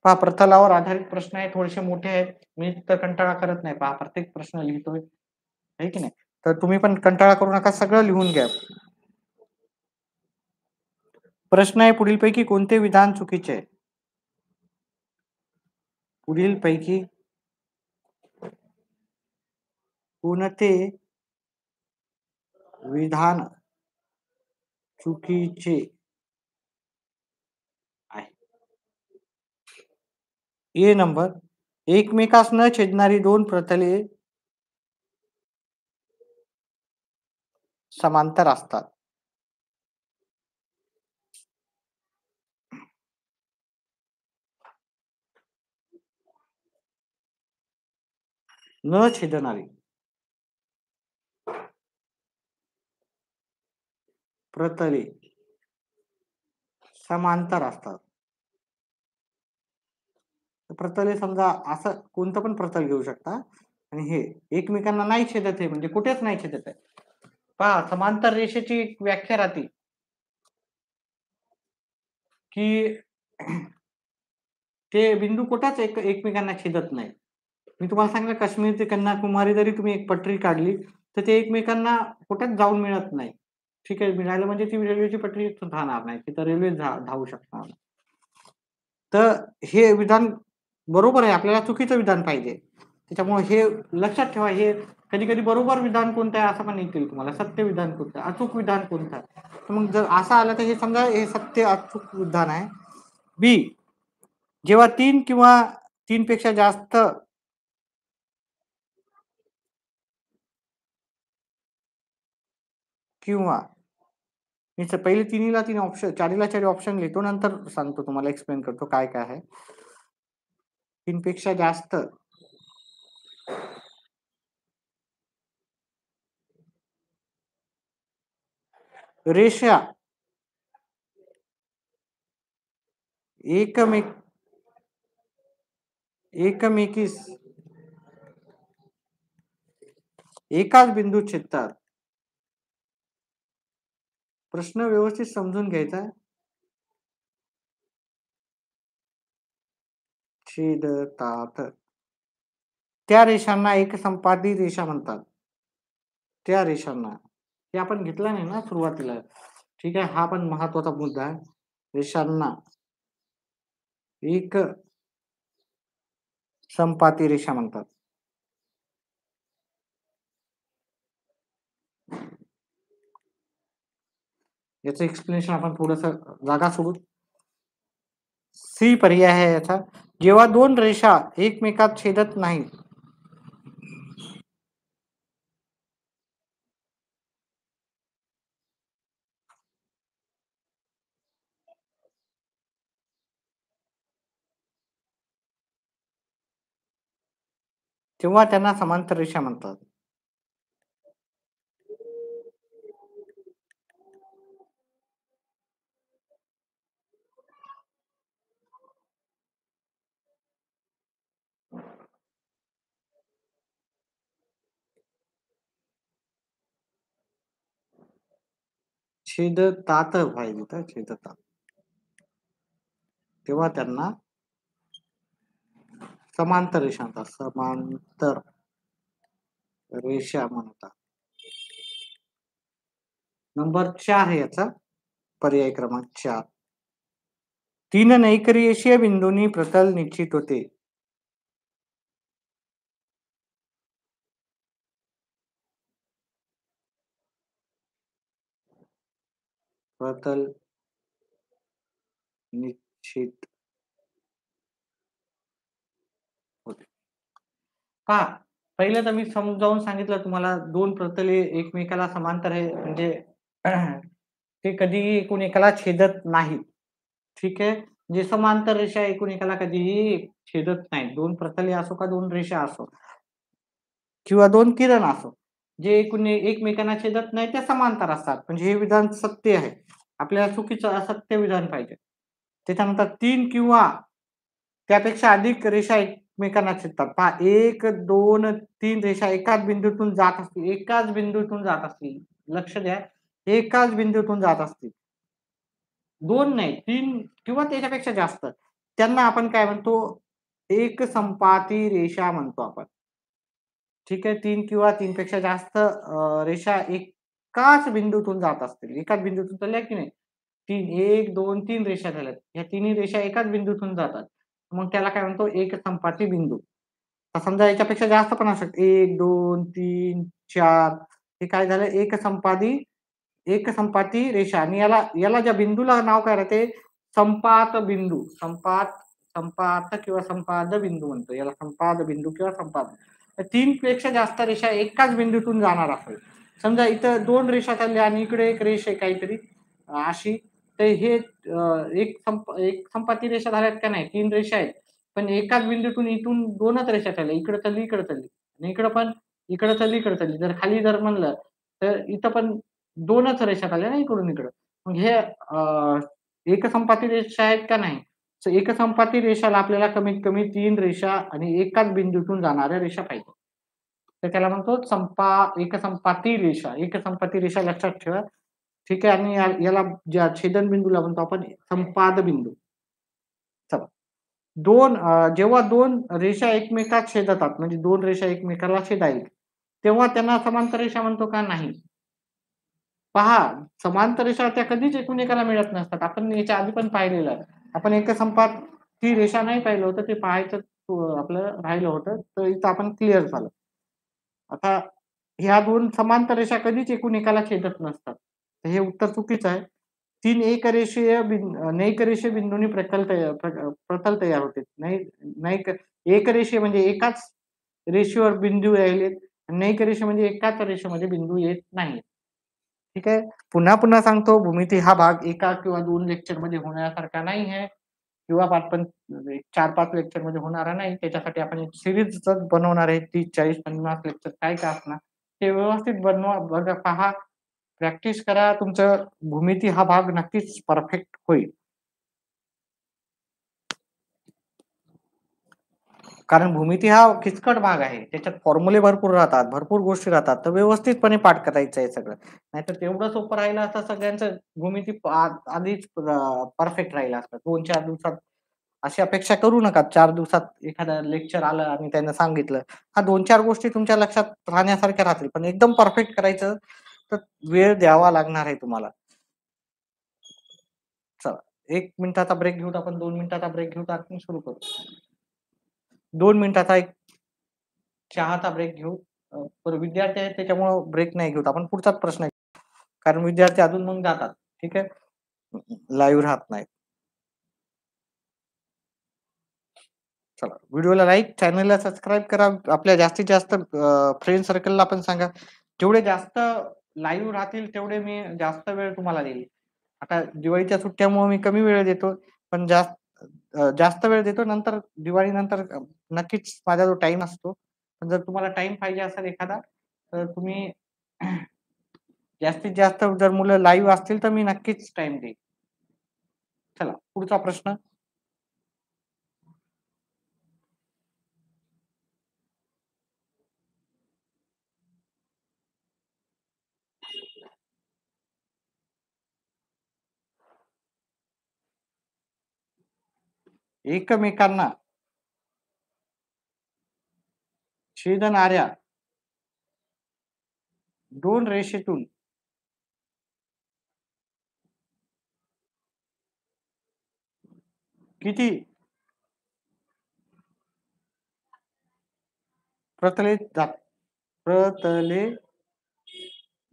पहा प्रतलावर आधारित प्रश्न आहे, थोडेसे मोठे आहेत. मी तर कंटाळा करत नाही. पहा प्रत्येक प्रश्न लिहितोय, आहे की नाही? तर तुम्ही पण कंटाळा करू नका, सगळं लिहून घ्या. प्रश्न आहे, पुढीलपैकी कोणते विधान चुकीचे आहे? पुढीलपैकी कोणते विधान चुकीचे आहे? ए नंबर, एकमेकास न छेदणारी दोन प्रतले समांतर असतात. न छेदणारी प्रतले समांतर असतात. प्रतले समजा असं कोणतं पण प्रतल घेऊ शकता आणि हे एकमेकांना नाही छेदत आहे, म्हणजे कुठेच नाही छेदत आहे. पहा समांतर रेषेची एक व्याख्या राहते की ते बिंदू कुठेच एकमेकांना छेदत नाही. मी तुम्हाला सांगितलं, काश्मीर ते कन्याकुमारी जरी तुम्ही एक पटरी काढली तर ते एकमेकांना कुठेच जाऊन मिळत नाही. ठीक आहे, मिळालं म्हणजे ती रेल्वेची पटरी राहणार नाही, तिथं रेल्वे धावू शकणार नाही. तर हे विधान बरोबर आहे, आपल्याला चुकीचं विधान पाहिजे. त्याच्यामुळे हे लक्षात ठेवा, हे कधी-कधी बरोबर विधान कोणतं आहे असं पण येतील तुम्हाला, सत्य विधान कोणतं आहे, अचूक विधान कोणतं आहे. तर मग जर असं आलं तर हे समजा हे सत्य अचूक विधान आहे. बी, जेव्हा 3 किंवा 3 पेक्षा जास्त किंवा मी पहिले तिन्हीला 3 ऑप्शन, चारीला 4 ऑप्शन लिहितो, नंतर सांगतो तुम्हाला, एक्सप्लेन करतो काय-काय आहे. 3 पेक्षा जास्त रेषा एकमेकीस एकाच बिंदूत छेदतात. प्रश्न व्यवस्थित समजून घ्यायचा. छेदतात. त्या रेषांना एकसंपाती रेषा म्हणतात. त्या रेषांना, हे आपण घेतला नाही ना सुरुवातीला. ठीक आहे, हा पण महत्वाचा मुद्दा आहे. रेषांना एक संपाती रेषा म्हणतात. याचं एक्सप्लेनेशन आपण थोडस जागा सोडू. सी पर्याय आहे याचा, जेव्हा दोन रेषा एकमेकात छेदत नाही तेव्हा त्यांना समांतर रेषा म्हणतात. छेदतात पाहिजे तर छेदतात, तेव्हा त्यांना समांतर रेषा म्हणतात. समांतर रेषा म्हणतात. नंबर 4 आहे याचा पर्याय क्रमांक 4. 3 नैकरेषीय बिंदूंनी प्रतल निश्चित होते. प्रतल निश्चित होते. पहा, पहिलं तर मी समजावून सांगितलं तुम्हाला, दोन प्रतले एकमेकाला समांतर आहे म्हणजे ते कधीही एकूण एकाला छेदत नाहीत. ठीक आहे, जे समांतर रेषा एकूण एकाला कधीही छेदत नाही. दोन प्रतले असो का दोन रेषा असो किंवा दोन किरण असो, जे एकूण एकमेकांना छेदत नाही ते समांतर असतात. म्हणजे हे विधान सत्य आहे. आपल्याला चुकीचं असत्य विधान पाहिजे. त्याच्यानंतर 3 किंवा त्यापेक्षा अधिक रेषा एकमेकांना छेदतात. पहा 1, 2, 3 रेषा एकाच बिंदूतून जात असतील. एकाच बिंदूतून जात असतील. लक्ष द्या. एकाच बिंदूतून जात असतील. 2 नाही 3 किंवा त्याच्यापेक्षा जास्त. त्यांना आपण काय म्हणतो? एकसंपाती रेषा म्हणतो आपण. ठीक आहे. 3 किंवा 3 पेक्षा जास्त रेषा एकाच बिंदूतून जात असतील. एकाच बिंदूतून चालल्या की नाही? 3 1, 2, 3 रेषा झाल्यात. ह्या तिन्ही रेषा एकाच बिंदूतून जातात. मग त्याला काय म्हणतो? एकसंपाती बिंदू. तर समजा याच्यापेक्षा जास्त पण असू शकते. 1, 2, 3, 4 हे काय झालं? एकसंपाती रेषा आणि याला याला ज्या बिंदूला नाव काय राहते? संपात बिंदू. संपात किंवा संपाद बिंदू म्हणतो. याला संपाद बिंदू किंवा संपाद. 3 पेक्षा जास्त रेषा एकाच बिंदूतून जाणार असेल. समजा इथं 2 रेषा चालल्या आणि इकडे एक रेष आहे काहीतरी अशी. तर हे एक संपाती रेषा झाल्यात का नाही? 3 रेषा आहेत. पण एकाच बिंदूतून इथून 2च रेषा चालल्या. इकडे चालली, इकडे चालली. आणि इकडे पण इकडे चालली, इकडे चालली. जर खाली जर म्हणलं तर इथं पण 2च रेषा चालल्या ना इकडून इकडं. मग हे एकसंपाती रेषा आहेत का नाही? एकसंपाती रेषाला आपल्याला कमीत कमी 3 रेषा आणि एकाच बिंदूतून जाणाऱ्या रेषा पाहिजे. तर त्याला म्हणतो एकसंपाती रेषा. एकसंपाती रेषा लक्षात ठेवा. ठीक आहे आणि याला ज्या छेदनबिंदूला म्हणतो आपण संपाद बिंदू. चला. जेव्हा 2 रेषा एकमेकात छेदतात म्हणजे 2 रेषा एकमेकाला छेदायला, तेव्हा त्यांना समांतर रेषा म्हणतो का? नाही. पहा, समांतर रेषा त्या कधीच एकमेकाला मिळत नसतात. आपण याच्या आधी पण पाहिलेलं आहे. आपण एकसंपाती रेषा नाही पाहिलं होतं. ते पाहायचं आपलं राहिलं होतं. तर इथं आपण क्लिअर झालं. आता ह्या 2 समांतर रेषा कधीच एकूण एकाला छेदत नसतात. तर हे उत्तर चुकीचं आहे. 3 नेकरेषीय बिंदूंनी प्रतल तयार होते. एकरेषीय म्हणजे एकाच रेषेवर बिंदू यायलेत. नेकरेषीय म्हणजे एकाच रेषेमध्ये बिंदू येत नाहीत. ठीक आहे. पुन्हा सांगतो भूमिती हा भाग एका किंवा 2 लेक्चरमध्ये होण्यासारखा नाही आहे किंवा आपण 4-5 लेक्चरमध्ये होणारा नाही. त्याच्यासाठी आपण एक सीरीजच बनवणार आहे. 30, 40, 50 लेक्चर काय का असणार. ते व्यवस्थित बनवा, बघा, पहा, प्रॅक्टिस करा. तुमचं भूमिती हा भाग नक्कीच परफेक्ट होईल. कारण भूमिती हा किचकट भाग आहे. त्याच्यात फॉर्म्युले भरपूर राहतात, भरपूर गोष्टी राहतात. तर व्यवस्थितपणे पाठ करायचं आहे सगळं. नाहीतर तेवढं सोपं राहिलं असतं सगळ्यांचं भूमिती आधीच परफेक्ट राहिलं असतं. 2-4 दिवसात अशी अपेक्षा करू नका. 4 दिवसात एखादं लेक्चर आलं आणि त्यानं सांगितलं. हा 2-4 गोष्टी तुमच्या लक्षात राहण्यासारख्या राहतील. पण एकदम परफेक्ट करायचं तर वेळ द्यावा लागणार आहे तुम्हाला. चला 1 मिनिटाचा ब्रेक घेऊ. आपण 2 मिनिटाचा ब्रेक घेऊ आणि सुरू करू. 2 मिनिटाचा एक चहाचा ब्रेक घेऊ. तर विद्यार्थी आहेत त्याच्यामुळं ब्रेक नाही घेऊ. आपण पुढचाच प्रश्न घेऊ. कारण विद्यार्थी अजून मग जातात. ठीक आहे. लाईव्ह राहत नाहीत. चला व्हिडिओला लाईक, चॅनलला सबस्क्राईब करा. आपल्या जास्तीत जास्त फ्रेंड सर्कलला पण सांगा. जेवढे जास्त लाईव्ह राहतील तेवढे मी जास्त वेळ तुम्हाला देईल. आता दिवाळीच्या सुट्ट्यामुळे मी कमी वेळ देतो. पण जास्त वेळ देतो. नंतर दिवाळीनंतर नक्कीच माझा जो टाईम असतो. पण जर तुम्हाला टाईम पाहिजे असेल एखादा तर तुम्ही जास्तीत जास्त जर मुलं लाईव्ह असतील तर मी नक्कीच टाईम देईन. चला पुढचा प्रश्न. एकमेकांना छेदणाऱ्या 2 रेषेतून किती प्रतले प्रतले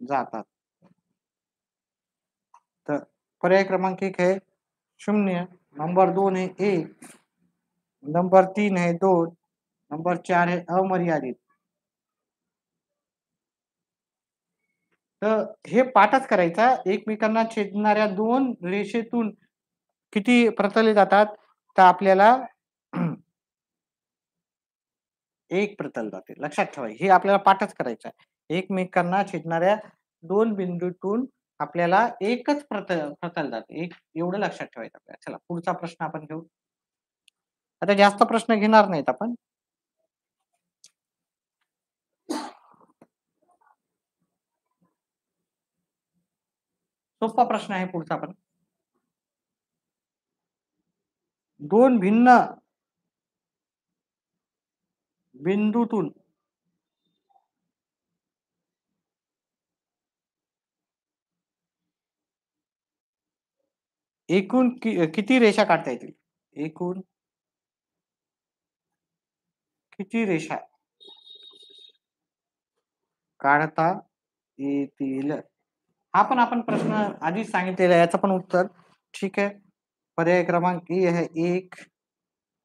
जातात? तर पर्याय क्रमांक 1 आहे 0, नंबर 2 है 1, नंबर 3 है 2, नंबर 4 है अमर्यादित. तर हे पाठच करायचा. एकमेकांना छेदणाऱ्या 2 रेषेतून किती प्रतले जातात? तर आपल्याला 1 प्रतल जाते. लक्षात ठेवा. हे आपल्याला पाठच करायचं आहे. एकमेकांना छेदणाऱ्या 2 बिंदूतून आपल्याला एकच प्रतल जाते. एक एवढं लक्षात ठेवायचं आपल्याला. चला पुढचा प्रश्न आपण घेऊ. आता जास्त प्रश्न घेणार नाहीत आपण. सोपा प्रश्न आहे पुढचा पण. दोन भिन्न बिंदूतून एकूण किती रेषा काढता येतील? एकूण किती रेषा काढता येतील? हा पण आपण प्रश्न आधीच सांगितलेला आहे. याचं पण उत्तर ठीक आहे. पर्याय क्रमांक ए है 1,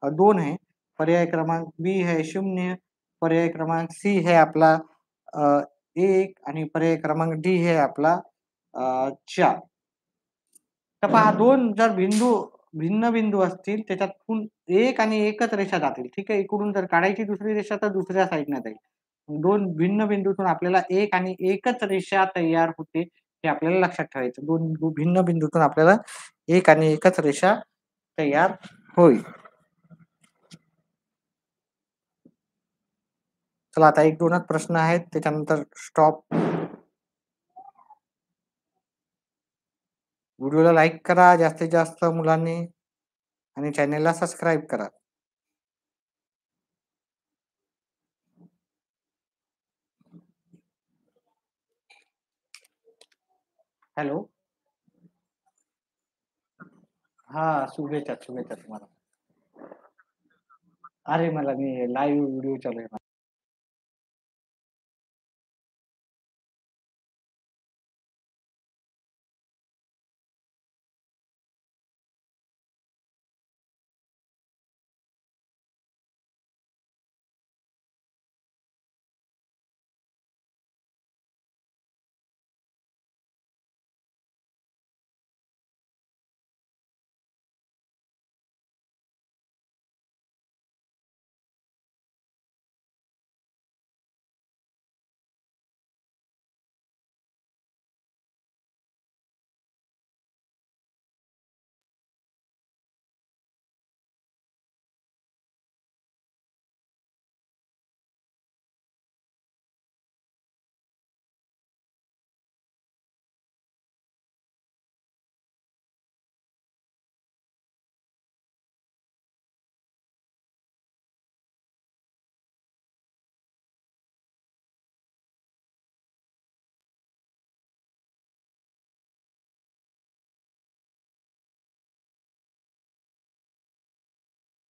2 है. पर्याय क्रमांक बी है 0. पर्याय क्रमांक सी है आपला 1 आणि पर्याय क्रमांक डी है आपला 4. तर पहा दोन जर भिन्न बिंदू असतील त्याच्यातून एक आणि एकच रेषा जातील. ठीक आहे. इकडून जर काढायची दुसरी रेषा तर दुसऱ्या साइडने जाईल. दोन भिन्न बिंदूतून आपल्याला एक आणि एकच रेषा तयार होते हे आपल्याला लक्षात ठेवायचं. दोन भिन्न बिंदूतून आपल्याला एक आणि एकच रेषा तयार होईल. चला आता एक दोनच प्रश्न आहेत त्याच्यानंतर स्टॉप. व्हिडिओला लाईक करा जास्तीत जास्त मुलांनी आणि चॅनेलला सबस्क्राईब करा. हॅलो. हा शुभेच्छा तुम्हाला. अरे मला मी लाईव्ह व्हिडिओ चालू आहे.